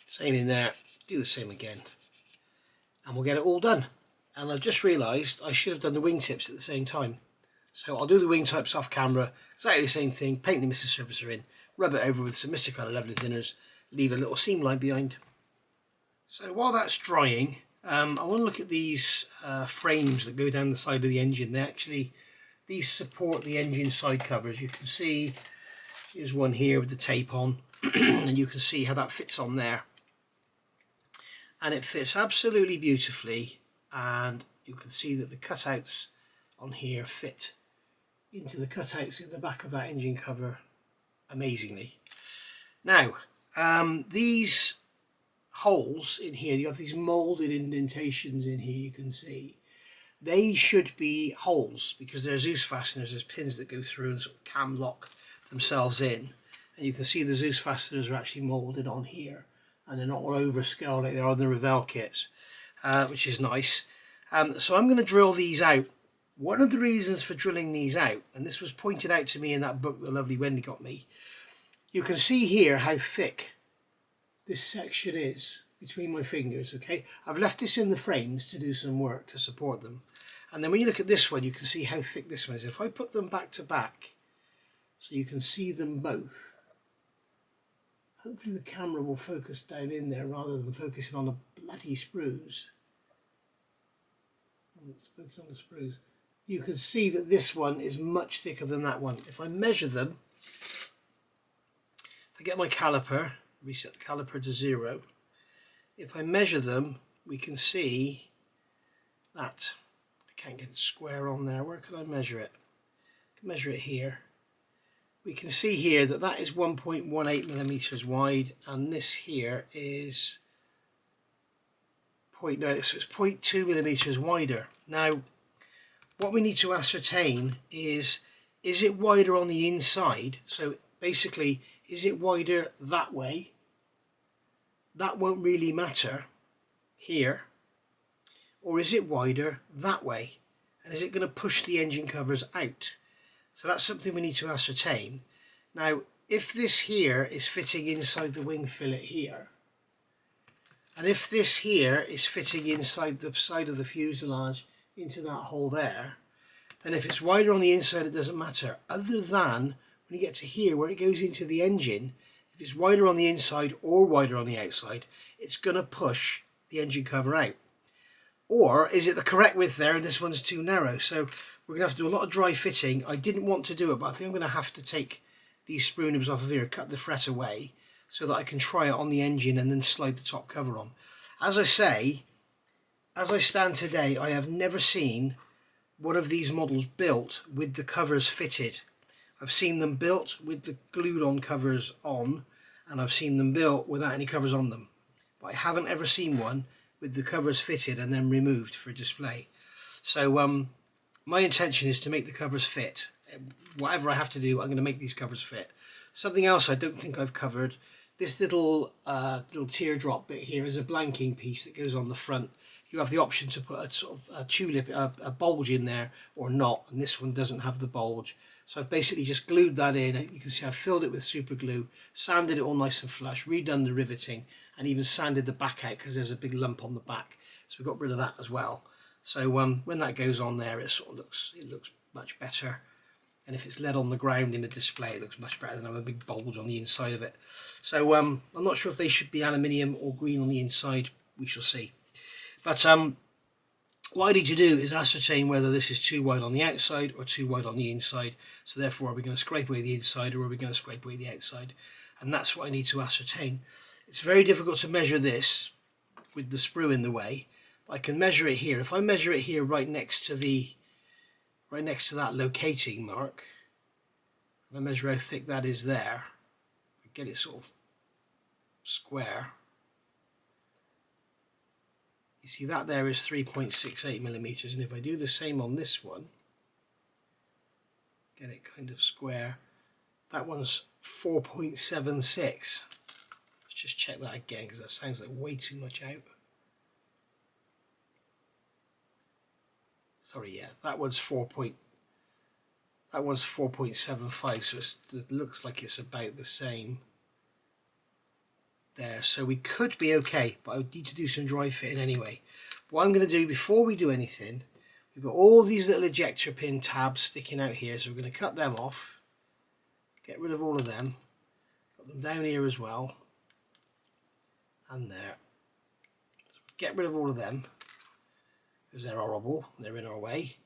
S1: Same in there, do the same again, and we'll get it all done. And I've just realised I should have done the wingtips at the same time. So I'll do the wingtips off camera, exactly the same thing, paint the Mr. Surfacer in, rub it over with some Mr. Colour Leveling Thinners, leave a little seam line behind. So while that's drying, I want to look at these frames that go down the side of the engine. These support the engine side covers. You can see, here's one here with the tape on, and you can see how that fits on there. And it fits absolutely beautifully, and you can see that the cutouts on here fit into the cutouts in the back of that engine cover amazingly. Now, these holes in here, you have these moulded indentations in here, you can see. They should be holes because they're Zeus fasteners. There's pins that go through and sort of cam lock themselves in. And you can see the Zeus fasteners are actually moulded on here, and they're not all over scale like they're on the Revell kits, which is nice. So I'm going to drill these out. One of the reasons for drilling these out, and this was pointed out to me in that book the lovely Wendy got me, you can see here how thick this section is between my fingers. Okay, I've left this in the frames to do some work to support them, and then when you look at this one, you can see how thick this one is. If I put them back to back so you can see them both, hopefully the camera will focus down in there rather than focusing on the bloody sprues. Let's focus on the sprues. You can see that this one is much thicker than that one. If I measure them, if I get my caliper, reset the caliper to 0, if I measure them, we can see that I can't get it square on there. Where can I measure it? I can measure it here. We can see here that that is 1.18 millimeters wide, and this here is 0.9, so it's 0.2 millimeters wider. Now, what we need to ascertain is it wider on the inside? So basically, is it wider that way? That won't really matter here. Or is it wider that way? And is it going to push the engine covers out? So that's something we need to ascertain. Now, if this here is fitting inside the wing fillet here, And if this here is fitting inside the side of the fuselage into that hole there, then if it's wider on the inside, it doesn't matter. Other than when you get to here where it goes into the engine, if it's wider on the inside or wider on the outside, it's going to push the engine cover out. Or is it the correct width there and this one's too narrow? So we're going to have to do a lot of dry fitting. I didn't want to do it, but I think I'm going to have to take these sprue nibs off of here, cut the fret away, so that I can try it on the engine and then slide the top cover on. As I say, as I stand today, I have never seen one of these models built with the covers fitted. I've seen them built with the glued on covers on, and I've seen them built without any covers on them. But I haven't ever seen one with the covers fitted and then removed for display. So my intention is to make the covers fit. Whatever I have to do, I'm going to make these covers fit. Something else I don't think I've covered, this little teardrop bit here is a blanking piece that goes on the front. You have the option to put a sort of a tulip, a bulge in there or not, and this one doesn't have the bulge. So I've basically just glued that in. You can see I've filled it with super glue, sanded it all nice and flush, redone the riveting, and even sanded the back out because there's a big lump on the back. So we got rid of that as well. So when that goes on there, it sort of looks much better. And if it's lead on the ground in a display, it looks much better than having a big bulge on the inside of it. So I'm not sure if they should be aluminium or green on the inside. We shall see. But what I need to do is ascertain whether this is too wide on the outside or too wide on the inside. So therefore, are we going to scrape away the inside or are we going to scrape away the outside? And that's what I need to ascertain. It's very difficult to measure this with the sprue in the way. But I can measure it here. If I measure it here right next to that locating mark, and I measure how thick that is there, I get it sort of square. You see that there is 3.68 millimeters, and if I do the same on this one, get it kind of square, that one's 4.76. Let's just check that again because that sounds like way too much out. Sorry, yeah, that one's 4.75, so it looks like it's about the same there. So we could be okay, but I would need to do some dry fitting anyway. What I'm going to do before we do anything, we've got all these little ejector pin tabs sticking out here, so we're going to cut them off, get rid of all of them, got them down here as well, and there. So get rid of all of them because they're horrible, they're in our way.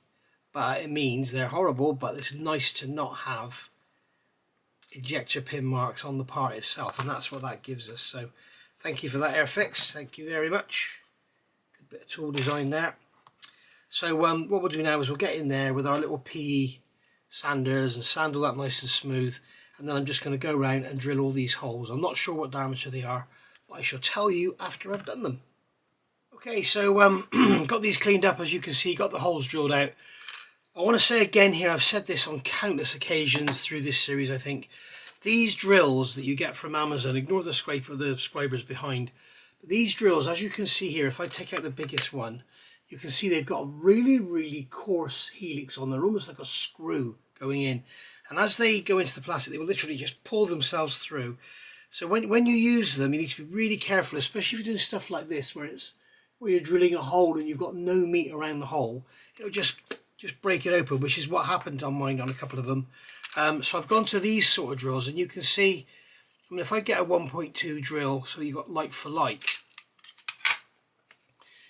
S1: But it means they're horrible, but it's nice to not have ejector pin marks on the part itself, and that's what that gives us. So thank you for that, Airfix, thank you very much. Good bit of tool design there. So what we'll do now is we'll get in there with our little PE sanders and sand all that nice and smooth, and then I'm just going to go around and drill all these holes. I'm not sure what diameter they are, but I shall tell you after I've done them. Okay, so got these cleaned up, as you can see, got the holes drilled out. I want to say again here, I've said this on countless occasions through this series, I think. These drills that you get from Amazon, ignore the scrape of the scribers behind, but these drills, as you can see here, if I take out the biggest one, you can see they've got a really, really coarse helix on there, almost like a screw going in. And as they go into the plastic, they will literally just pull themselves through. So when you use them, you need to be really careful, especially if you're doing stuff like this, where you're drilling a hole and you've got no meat around the hole. It'll just break it open, which is what happened on mine on a couple of them. So I've gone to these sort of drills, and you can see, I mean, if I get a 1.2 drill, so you've got like for like,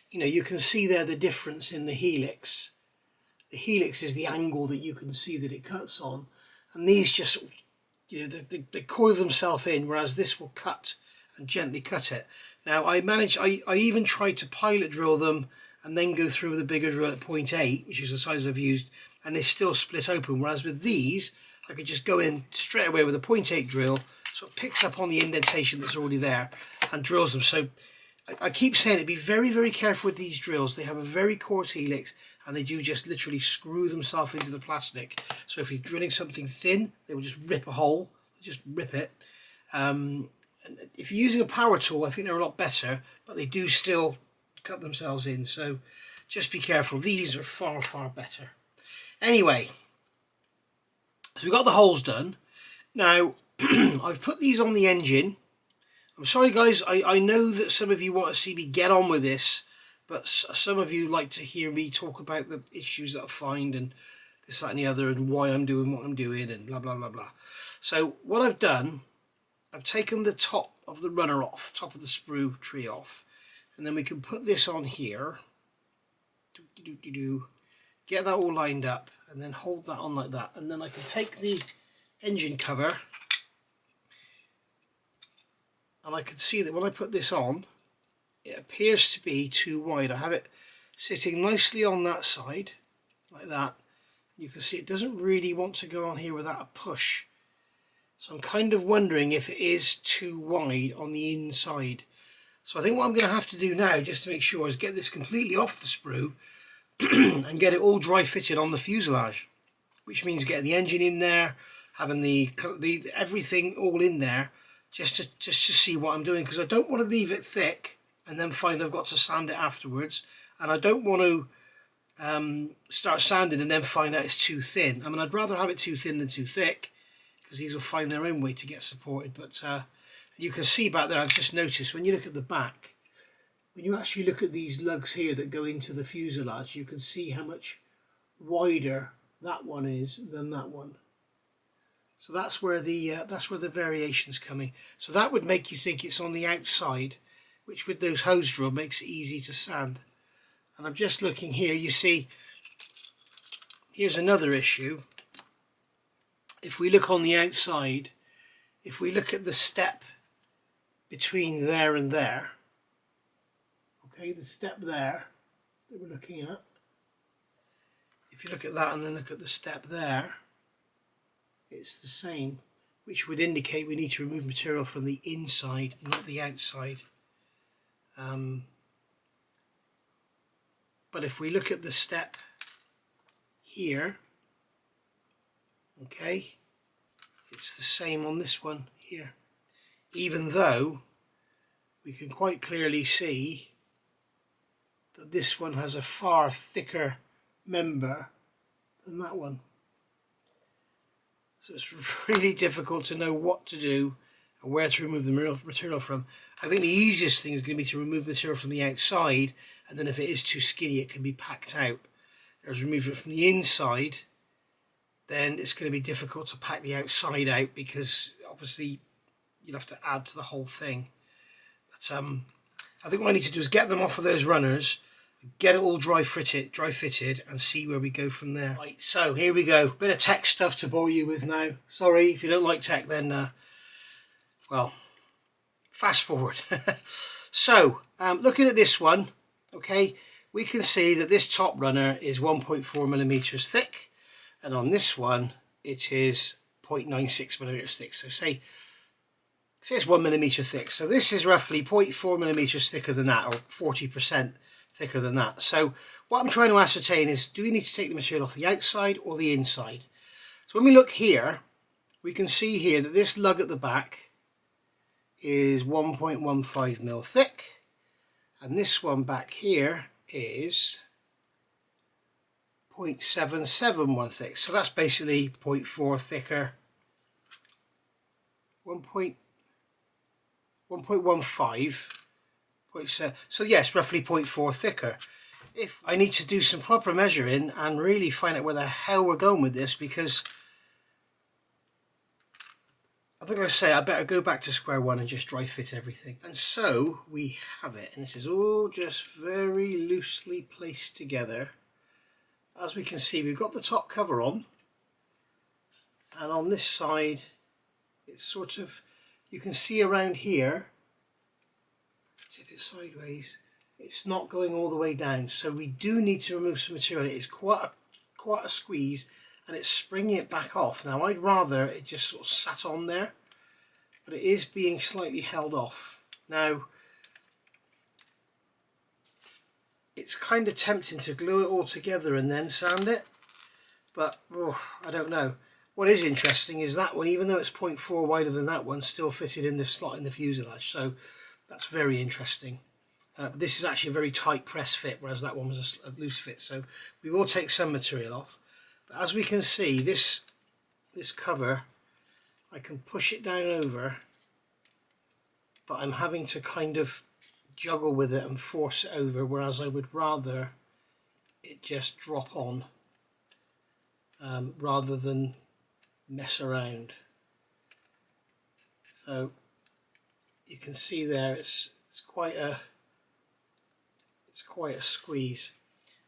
S1: you know, you can see there the difference in the helix. The helix is the angle that you can see that it cuts on, and these just, you know, they coil themselves in, whereas this will cut and gently cut it. Now I even tried to pilot drill them and then go through with a bigger drill at 0.8, which is the size I've used, and they still split open, whereas with these I could just go in straight away with a 0.8 drill, so it picks up on the indentation that's already there and drills them. So I keep saying it, be very, very careful with these drills. They have a very coarse helix, and they do just literally screw themselves into the plastic. So if you're drilling something thin, they will just rip a hole, just rip it. And if you're using a power tool, I think they're a lot better, but they do still cut themselves in, so just be careful. These are far, far better. Anyway, so we've got the holes done. Now I've put these on the engine. I'm sorry guys, I know that some of you want to see me get on with this, but some of you like to hear me talk about the issues that I find and this, that and the other, and why I'm doing what I'm doing and blah blah blah blah. So what I've done, I've taken the top of the runner off, top of the sprue tree off, and then we can put this on here, get that all lined up, and then hold that on like that, and then I can take the engine cover, and I can see that when I put this on, it appears to be too wide. I have it sitting nicely on that side, like that. You can see it doesn't really want to go on here without a push. So I'm kind of wondering if it is too wide on the inside. So I think what I'm going to have to do now, just to make sure, is get this completely off the sprue and get it all dry fitted on the fuselage, which means getting the engine in there, having the everything all in there, just to see what I'm doing, because I don't want to leave it thick and then find I've got to sand it afterwards, and I don't want to start sanding and then find out it's too thin. I mean, I'd rather have it too thin than too thick, because these will find their own way to get supported. But you can see back there, I've just noticed when you look at the back, when you actually look at these lugs here that go into the fuselage, you can see how much wider that one is than that one. So that's where the variation's coming. So that would make you think it's on the outside, which with those hose drill makes it easy to sand. And I'm just looking here, you see, here's another issue. If we look on the outside, if we look at the step between there and there, okay, the step there that we're looking at, if you look at that and then look at the step there, it's the same, which would indicate we need to remove material from the inside, not the outside. But if we look at the step here, okay, it's the same on this one here, even though we can quite clearly see that this one has a far thicker member than that one. So it's really difficult to know what to do and where to remove the material from. I think the easiest thing is going to be to remove the material from the outside, and then if it is too skinny it can be packed out. Whereas remove it from the inside, then it's going to be difficult to pack the outside out, because obviously you'll have to add to the whole thing. But I think what I need to do is get them off of those runners, get it all dry fitted, and see where we go from there. Right, so here we go. Bit of tech stuff to bore you with now. Sorry if you don't like tech, then well, fast forward. So looking at this one, okay, we can see that this top runner is 1.4 millimeters thick, and on this one it is 0.96 millimeters thick. So say it's 1 millimeter thick. So this is roughly 0.4 millimeters thicker than that, or 40% thicker than that. So what I'm trying to ascertain is, do we need to take the material off the outside or the inside? So when we look here, we can see here that this lug at the back is 1.15 mil thick, and this one back here is 0.771 thick. So that's basically 0.4 thicker, 1.15. So yes, roughly 0.4 thicker. If I need to do some proper measuring and really find out where the hell we're going with this, because I think I better go back to square one and just dry fit everything. And so we have it, and this is all just very loosely placed together. As we can see, we've got the top cover on, and on this side it's sort of, you can see around here, tip it sideways, it's not going all the way down, so we do need to remove some material. It is quite a squeeze, and it's springing it back off. Now I'd rather it just sort of sat on there, but it is being slightly held off. Now it's kind of tempting to glue it all together and then sand it, but I don't know. What is interesting is that one, even though it's 0.4 wider than that one, still fitted in the slot in the fuselage, so that's very interesting. But this is actually a very tight press fit, whereas that one was a loose fit, so we will take some material off. But as we can see, this cover, I can push it down over but I'm having to kind of juggle with it and force it over, whereas I would rather it just drop on rather than mess around. So you can see there it's quite a squeeze,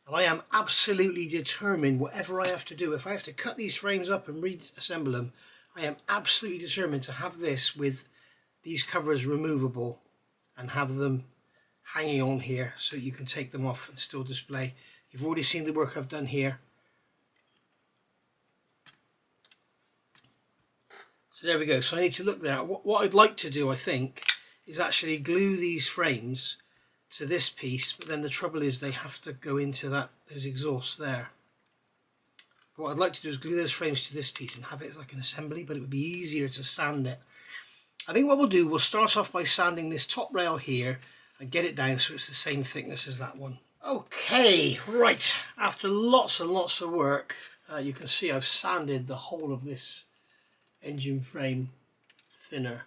S1: and I am absolutely determined, whatever I have to do, if I have to cut these frames up and reassemble them, I am absolutely determined to have this with these covers removable and have them hanging on here so you can take them off and still display. You've already seen the work I've done here. So there we go. So I need to look there. What I'd like to do, I think, is actually glue these frames to this piece, but then the trouble is they have to go into those exhausts there. But what I'd like to do is glue those frames to this piece and have it as like an assembly, but it would be easier to sand it. I think what we'll do, we'll start off by sanding this top rail here and get it down so it's the same thickness as that one. Okay, right, after lots and lots of work, you can see I've sanded the whole of this engine frame thinner,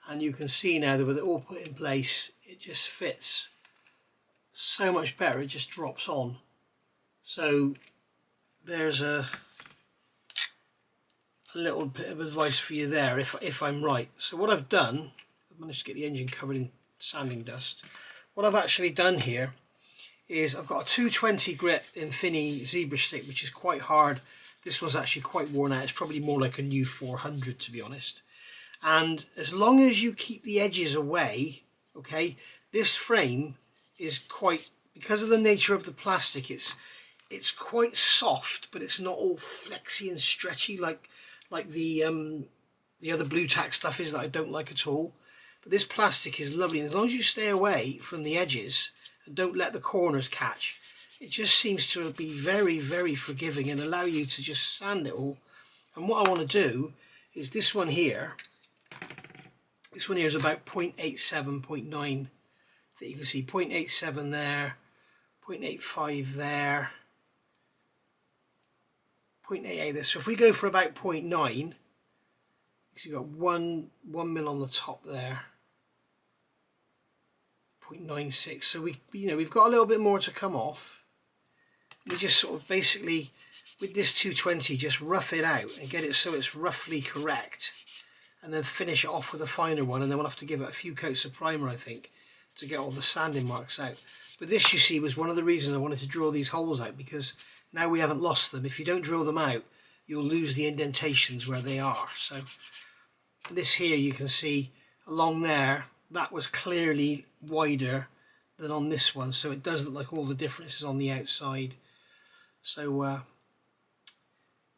S1: and you can see now that with it all put in place, it just fits so much better. It just drops on. So there's a little bit of advice for you there if I'm right. So what I've done, I've managed to get the engine covered in sanding dust. What I've actually done here is I've got a 220 grit Infinity zebra stick, which is quite hard. This one's actually quite worn out. It's probably more like a new 400, to be honest. And as long as you keep the edges away, okay, this frame is quite, because of the nature of the plastic, it's quite soft, but it's not all flexy and stretchy like the other blue tack stuff is, that I don't like at all. But this plastic is lovely, and as long as you stay away from the edges and don't let the corners catch, it just seems to be very, very forgiving and allow you to just sand it all. And what I want to do is this one here is about 0.87, 0.9, that you can see 0.87 there, 0.85 there, 0.88 there. So if we go for about 0.9, so you've got one mil on the top there, 0.96. So we've got a little bit more to come off. We just sort of basically, with this 220, just rough it out and get it so it's roughly correct, and then finish it off with a finer one, and then we'll have to give it a few coats of primer, I think, to get all the sanding marks out. But this, you see, was one of the reasons I wanted to draw these holes out, because now we haven't lost them. If you don't drill them out, you'll lose the indentations where they are. So this here, you can see along there, that was clearly wider than on this one, so it does look like all the differences on the outside. So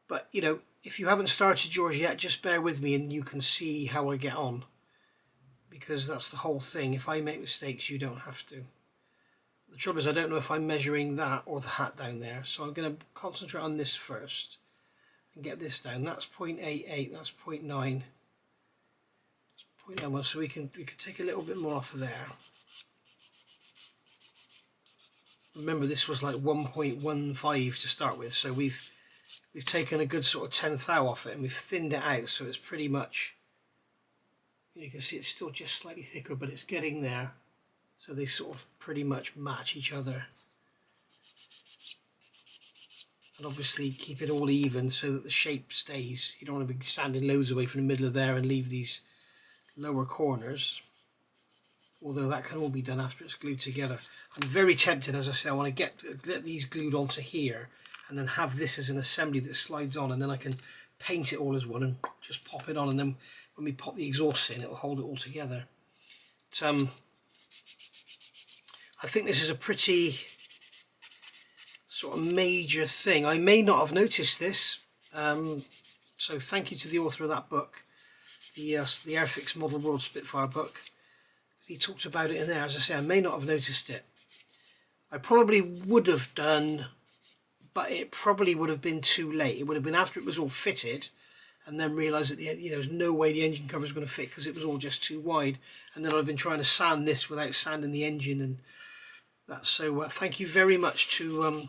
S1: but you know, if you haven't started yours yet, just bear with me and you can see how I get on, because that's the whole thing. If I make mistakes, you don't have to. The trouble is, I don't know if I'm measuring that or the hat down there, so I'm going to concentrate on this first and get this down. That's 0.88, that's 0.9, 0.91, so we can take a little bit more off of there. Remember, this was like 1.15 to start with, so we've taken a good sort of 1/10 thou off it, and we've thinned it out, so it's pretty much, you can see it's still just slightly thicker, but it's getting there, so they sort of pretty much match each other. And obviously keep it all even so that the shape stays. You don't want to be sanding loads away from the middle of there and leave these lower corners, although that can all be done after it's glued together. I'm very tempted, as I say, I want to get these glued onto here and then have this as an assembly that slides on, and then I can paint it all as one and just pop it on, and then when we pop the exhaust in, it'll hold it all together. But, I think this is a pretty sort of major thing. I may not have noticed this, so thank you to the author of that book, the Airfix Model World Spitfire book. He talked about it in there. As I say, I may not have noticed it. I probably would have done, but it probably would have been too late. It would have been after it was all fitted, and then realised that there's no way the engine cover is going to fit because it was all just too wide. And then I've been trying to sand this without sanding the engine, and that. So thank you very much to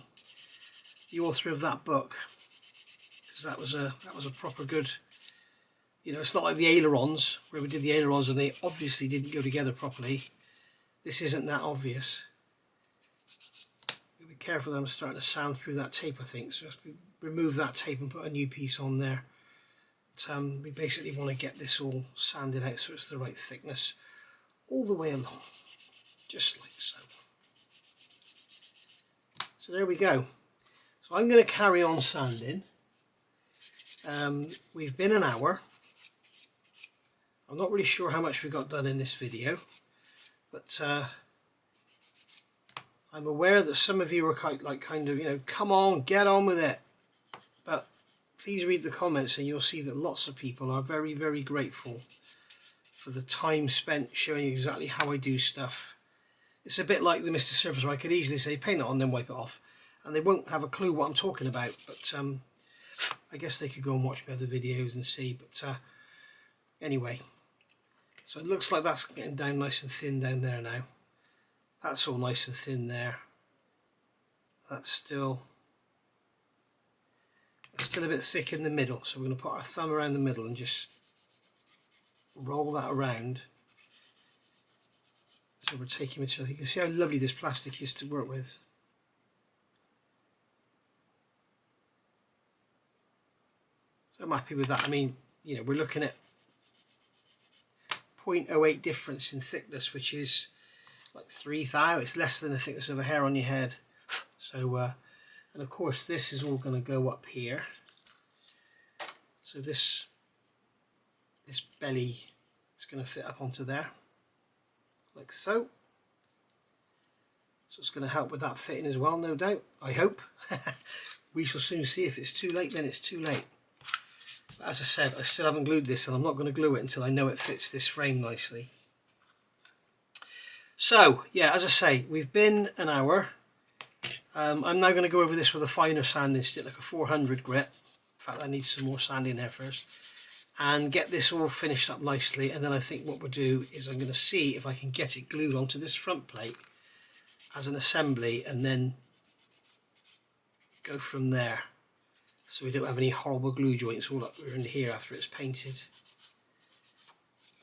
S1: the author of that book, because that was a proper good You know, it's not like the ailerons, where we did the ailerons and they obviously didn't go together properly. This isn't that obvious. Be careful that I'm starting to sand through that tape, I think. So just remove that tape and put a new piece on there. But, we basically want to get this all sanded out so it's the right thickness all the way along, just like so. So there we go. So I'm going to carry on sanding. We've been an hour. I'm not really sure how much we got done in this video, but I'm aware that some of you are kind of, you know, come on, get on with it. But please read the comments and you'll see that lots of people are very, very grateful for the time spent showing you exactly how I do stuff. It's a bit like the Mr. Surface, where I could easily say paint it on then wipe it off, and they won't have a clue what I'm talking about. But I guess they could go and watch my other videos and see. But anyway, so it looks like that's getting down nice and thin down there now. That's all nice and thin there. That's still a bit thick in the middle, so we're going to put our thumb around the middle and just roll that around. So we're taking material. You can see how lovely this plastic is to work with. So I'm happy with that. I mean, you know, we're looking at 0.08 difference in thickness, which is like 3 thou. It's less than the thickness of a hair on your head. So and of course this is all going to go up here. So this belly is going to fit up onto there, like so. So it's going to help with that fitting as well, no doubt, I hope. We shall soon see. If it's too late, then it's too late. But as I said, I still haven't glued this, and I'm not going to glue it until I know it fits this frame nicely. So yeah, as I say, we've been an hour. I'm now going to go over this with a finer sanding stick, like a 400 grit. In fact, I need some more sanding there first, and get this all finished up nicely. And then I think what we'll do is I'm going to see if I can get it glued onto this front plate as an assembly, and then go from there, so we don't have any horrible glue joints all up in here after it's painted.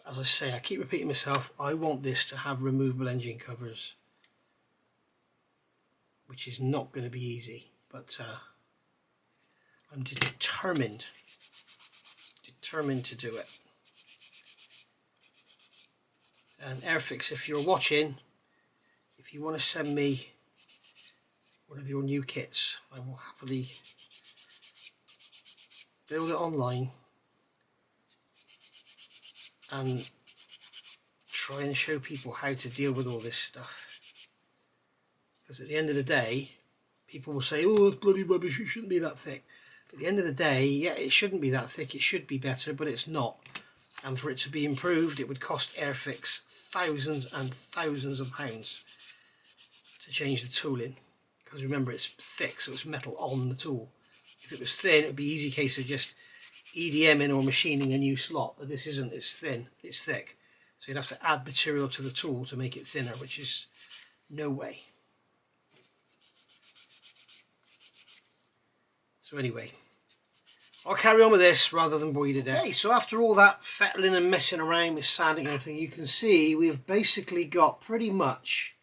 S1: As I say, I keep repeating myself, I want this to have removable engine covers, which is not going to be easy, but I'm determined to do it. And Airfix, if you're watching, if you want to send me one of your new kits, I will happily build it online and try and show people how to deal with all this stuff. Because at the end of the day, people will say, oh, it's bloody rubbish, it shouldn't be that thick. But at the end of the day, yeah, it shouldn't be that thick, it should be better, but it's not. And for it to be improved, it would cost Airfix thousands and thousands of pounds to change the tooling. Because remember, it's thick, so it's metal on the tool. If it was thin, it would be an easy case of just EDMing or machining a new slot, but this isn't. It's thin, it's thick, so you'd have to add material to the tool to make it thinner, which is no way. So anyway, I'll carry on with this rather than bore you to death. Okay, so after all that fettling and messing around with sanding and everything, you can see we've basically got pretty much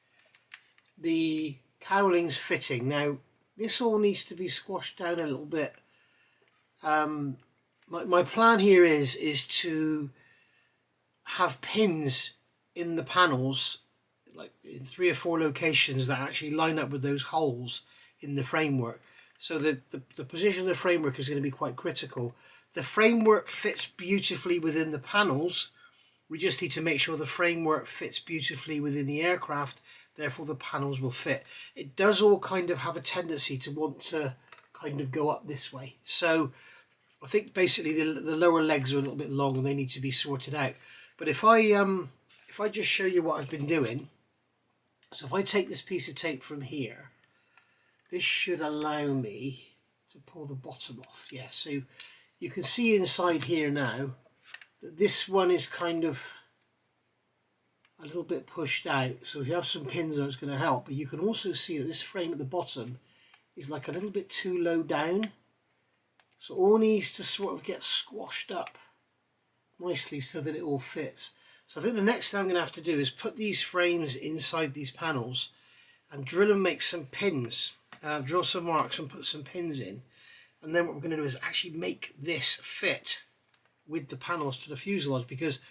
S1: the cowlings fitting. Now this all needs to be squashed down a little bit. My plan here is to have pins in the panels, like in 3 or 4 locations that actually line up with those holes in the framework. So the position of the framework is going to be quite critical. The framework fits beautifully within the panels. We just need to make sure the framework fits beautifully within the aircraft, therefore the panels will fit. It does all kind of have a tendency to want to kind of go up this way. So I think basically the lower legs are a little bit long and they need to be sorted out. But if I just show you what I've been doing, so if I take this piece of tape from here, this should allow me to pull the bottom off. Yeah, so you can see inside here now that this one is kind of a little bit pushed out. So if you have some pins on, it's going to help. But you can also see that this frame at the bottom is like a little bit too low down. So all needs to sort of get squashed up nicely so that it all fits. So I think the next thing I'm going to have to do is put these frames inside these panels and drill and make some pins, draw some marks and put some pins in, and then what we're going to do is actually make this fit with the panels to the fuselage, because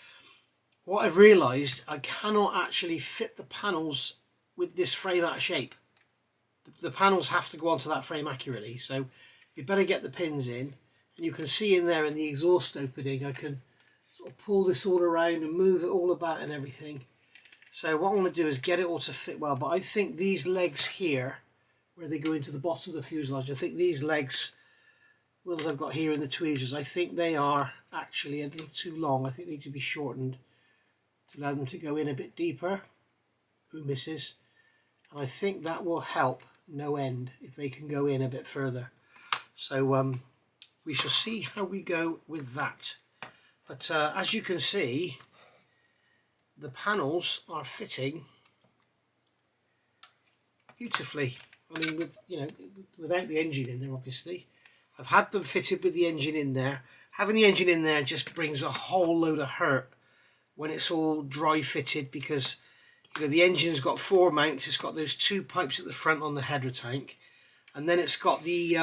S1: what I've realised, I cannot actually fit the panels with this frame out of shape. The panels have to go onto that frame accurately, so you better get the pins in, and you can see in there in the exhaust opening I can sort of pull this all around and move it all about and everything. So what I want to do is get it all to fit well, but I think these legs here, where they go into the bottom of the fuselage, I think these legs, ones I've got here in the tweezers, I think they are actually a little too long. I think they need to be shortened to allow them to go in a bit deeper. Who misses? And I think that will help no end if they can go in a bit further. So we shall see how we go with that. But as you can see, the panels are fitting beautifully. I mean, with, you know, without the engine in there, obviously. I've had them fitted with the engine in there. Having the engine in there just brings a whole load of hurt when it's all dry fitted, because you know the engine's got 4 mounts. It's got those 2 pipes at the front on the header tank, and then it's got the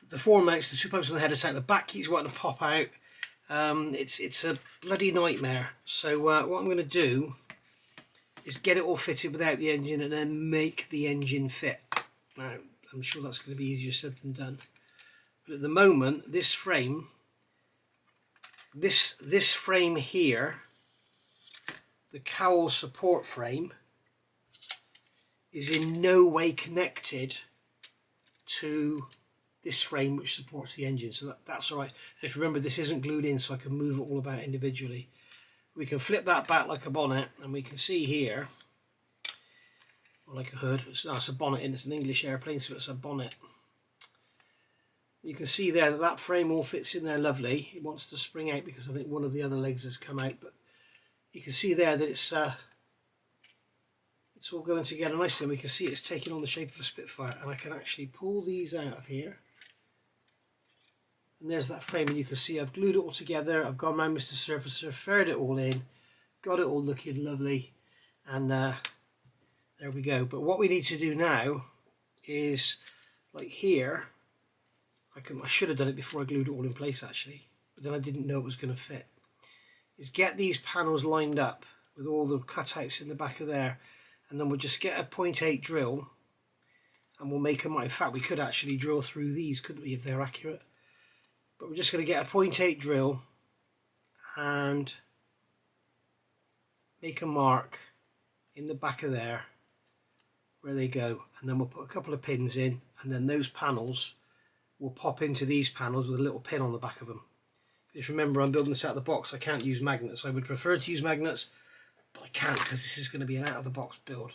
S1: 4 mounts, the 2 pipes on the header tank. The back key's wanting to pop out. It's a bloody nightmare. So what I'm going to do is get it all fitted without the engine and then make the engine fit. Now I'm sure that's going to be easier said than done, but at the moment this frame, this frame here, the cowl support frame, is in no way connected to this frame which supports the engine, so that's all right. If you remember, this isn't glued in, so I can move it all about individually. We can flip that back like a bonnet, and we can see here, or like a hood. It's a bonnet, and it's an English airplane, so it's a bonnet. You can see there that that frame all fits in there lovely. It wants to spring out because I think one of the other legs has come out, but you can see there that it's all going together nicely, and we can see it's taking on the shape of a Spitfire. And I can actually pull these out of here, and there's that frame, and you can see I've glued it all together. I've gone around Mr. Surfacer, faired it all in, got it all looking lovely, and there we go. But what we need to do now is, like here, I should have done it before I glued it all in place actually, but then I didn't know it was going to fit, is get these panels lined up with all the cutouts in the back of there, and then we'll just get a 0.8 drill and we'll make them. In fact, we could actually drill through these, couldn't we, if they're accurate? But we're just going to get a 0.8 drill and make a mark in the back of there where they go, and then we'll put a couple of pins in, and then those panels will pop into these panels with a little pin on the back of them. If you remember, I'm building this out of the box. I can't use magnets. I would prefer to use magnets, but I can't because this is going to be an out of the box build.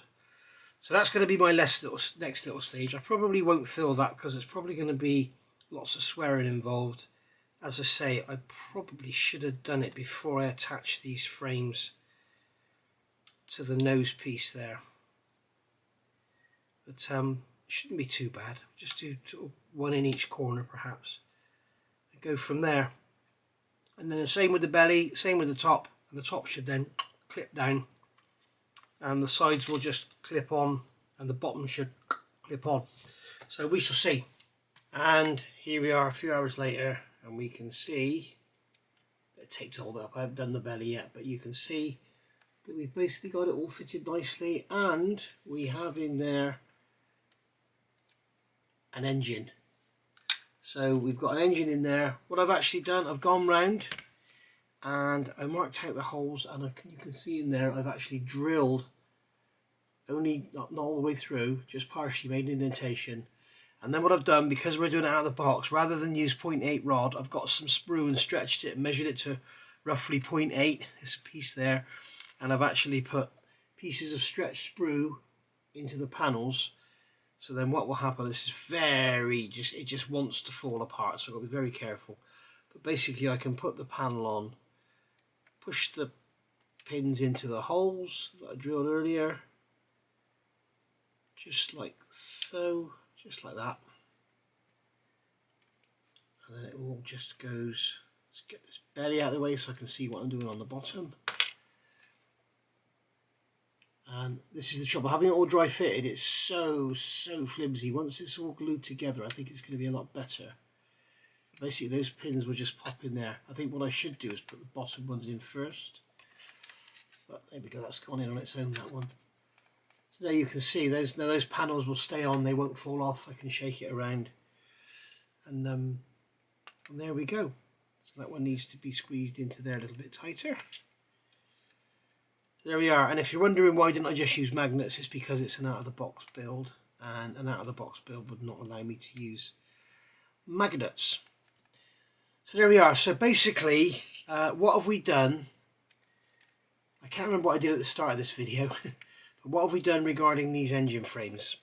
S1: So that's going to be my next little stage. I probably won't fill that because it's probably going to be lots of swearing involved. As I say, I probably should have done it before I attached these frames to the nose piece there. But it shouldn't be too bad. Just do one in each corner perhaps, and go from there. And then the same with the belly, same with the top, and the top should then clip down, and the sides will just clip on, and the bottom should clip on. So we shall see. And here we are a few hours later, and we can see it taped all up. I haven't done the belly yet, but you can see that we've basically got it all fitted nicely, and we have in there an engine. So we've got an engine in there. What I've actually done, I've gone round and I marked out the holes, and you can see in there I've actually drilled, only not all the way through, just partially made an indentation. And then what I've done, because we're doing it out of the box, rather than use 0.8 rod, I've got some sprue and stretched it and measured it to roughly 0.8. There's a piece there, and I've actually put pieces of stretched sprue into the panels. So then what will happen is it just wants to fall apart, so I've got to be very careful. But basically I can put the panel on, push the pins into the holes that I drilled earlier, just like so, just like that, and then it will all just goes. Let's get this belly out of the way so I can see what I'm doing on the bottom. And this is the trouble, having it all dry fitted, it's so flimsy. Once it's all glued together, I think it's going to be a lot better. Basically those pins will just pop in there. I think what I should do is put the bottom ones in first. But there we go, that's gone in on its own, that one. So there you can see, those panels will stay on, they won't fall off. I can shake it around. And there we go. So that one needs to be squeezed into there a little bit tighter. There we are, and if you're wondering why didn't I just use magnets, it's because it's an out-of-the-box build, and an out-of-the-box build would not allow me to use magnets. So there we are. So basically, what have we done? I can't remember what I did at the start of this video, but what have we done regarding these engine frames?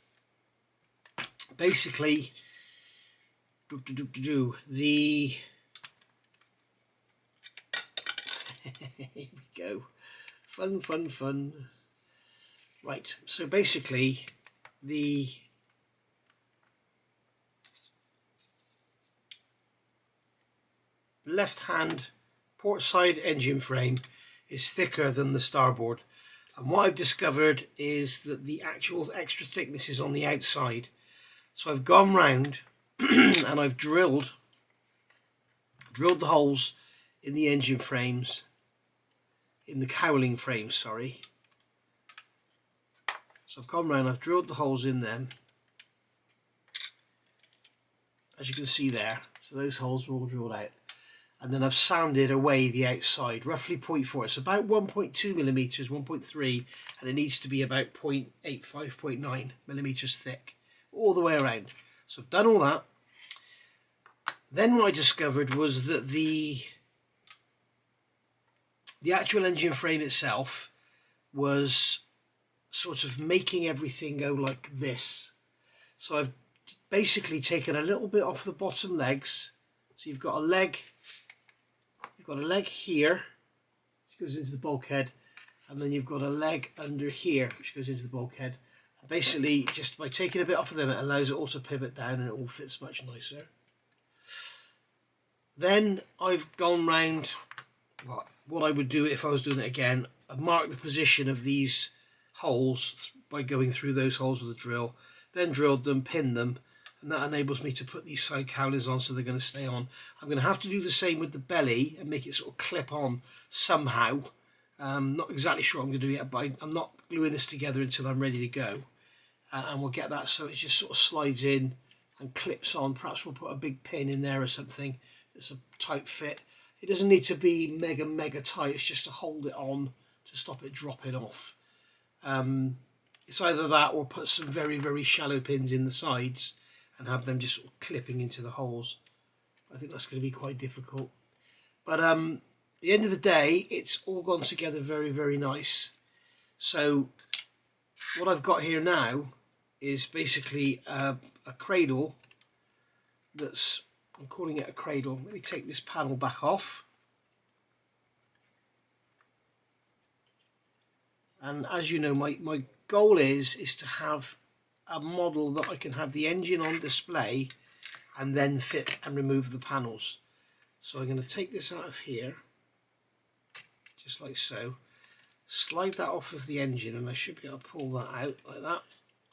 S1: Basically, the here we go. Fun. Right, so basically the left-hand port side engine frame is thicker than the starboard, and what I've discovered is that the actual extra thickness is on the outside. So I've gone round and I've drilled the holes in the engine frames, in the cowling frames, sorry. So I've gone round, I've drilled the holes in them, as you can see there. So those holes are all drilled out, and then I've sanded away the outside, roughly 0.4. It's about 1.2 millimeters, 1.3, and it needs to be about 0.85, 0.9 millimeters thick all the way around. So I've done all that. Then what I discovered was that the actual engine frame itself was sort of making everything go like this. So I've basically taken a little bit off the bottom legs. So you've got a leg here, which goes into the bulkhead, and then you've got a leg under here, which goes into the bulkhead. And basically, just by taking a bit off of them, it allows it all to pivot down and it all fits much nicer. Then I've gone round, what I would do if I was doing it again, I'd mark the position of these holes by going through those holes with a drill, then drilled them, pinned them, and that enables me to put these side cowlings on so they're going to stay on. I'm going to have to do the same with the belly and make it sort of clip on somehow. Not exactly sure what I'm going to do yet, but I'm not gluing this together until I'm ready to go. And we'll get that so it just sort of slides in and clips on. Perhaps we'll put a big pin in there or something. It's a tight fit. It doesn't need to be mega tight, it's just to hold it on to stop it dropping off. It's either that or put some very shallow pins in the sides and have them just sort of clipping into the holes. I think that's going to be quite difficult. But at the end of the day, it's all gone together very nice. So what I've got here now is basically a cradle that's, I'm calling it a cradle. Let me take this panel back off. And as you know, my goal is to have a model that I can have the engine on display and then fit and remove the panels. So I'm going to take this out of here, just like so. Slide that off of the engine and I should be able to pull that out like that.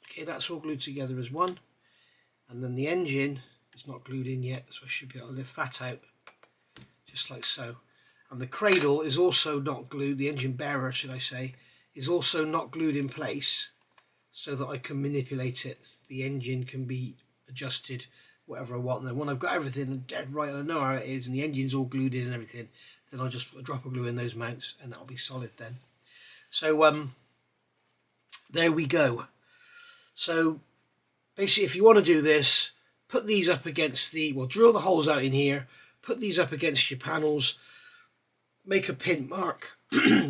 S1: Okay, that's all glued together as one. And then the engine is not glued in yet, so I should be able to lift that out, just like so. And the cradle is also not glued, the engine bearer should I say, is also not glued in place so that I can manipulate it. The engine can be adjusted whatever I want. And then when I've got everything dead right and I know how it is and the engine's all glued in and everything, then I'll just put a drop of glue in those mounts and that'll be solid then. So there we go. So basically if you want to do this, put these up against the, well, drill the holes out in here, put these up against your panels, make a pin mark,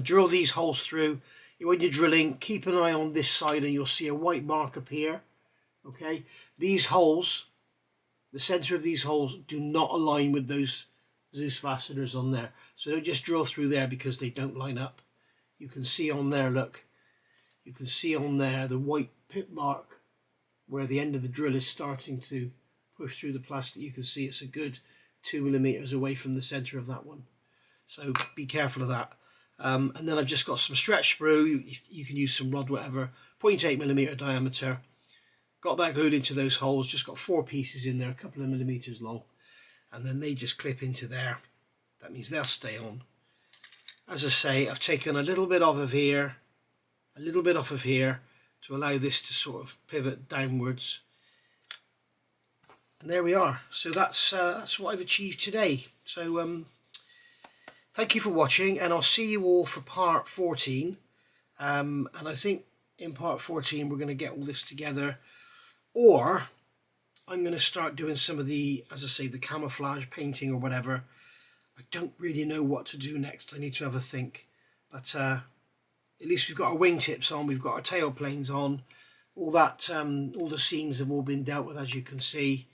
S1: drill these holes through. When you're drilling, keep an eye on this side and you'll see a white mark appear. Okay, these holes, the center of these holes do not align with those Zeus fasteners on there. So don't just drill through there because they don't line up. You can see on there, look, you can see on there the white pit mark where the end of the drill is starting to push through the plastic. You can see it's a good 2mm away from the center of that one. So be careful of that. And then I've just got some stretch sprue. You can use some rod, whatever, 0.8mm diameter. Got that glued into those holes, just got 4 pieces in there, a couple of millimeters long. And then they just clip into there. That means they'll stay on. As I say, I've taken a little bit off of here, a little bit off of here, to allow this to sort of pivot downwards. And there we are. So that's what I've achieved today. So thank you for watching, and I'll see you all for part 14. And I think in part 14 we're going to get all this together, or I'm going to start doing some of the, as I say, the camouflage painting or whatever. I don't really know what to do next. I need to have a think. But at least we've got our wingtips on, we've got our tail planes on, all that, all the seams have all been dealt with, as you can see.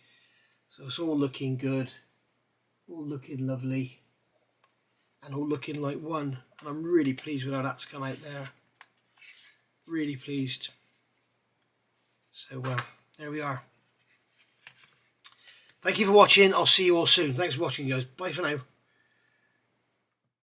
S1: So it's all looking good, all looking lovely, and all looking like one. And I'm really pleased with how that's come out there. Really pleased. So there we are. Thank you for watching. I'll see you all soon. Thanks for watching, guys. Bye for now.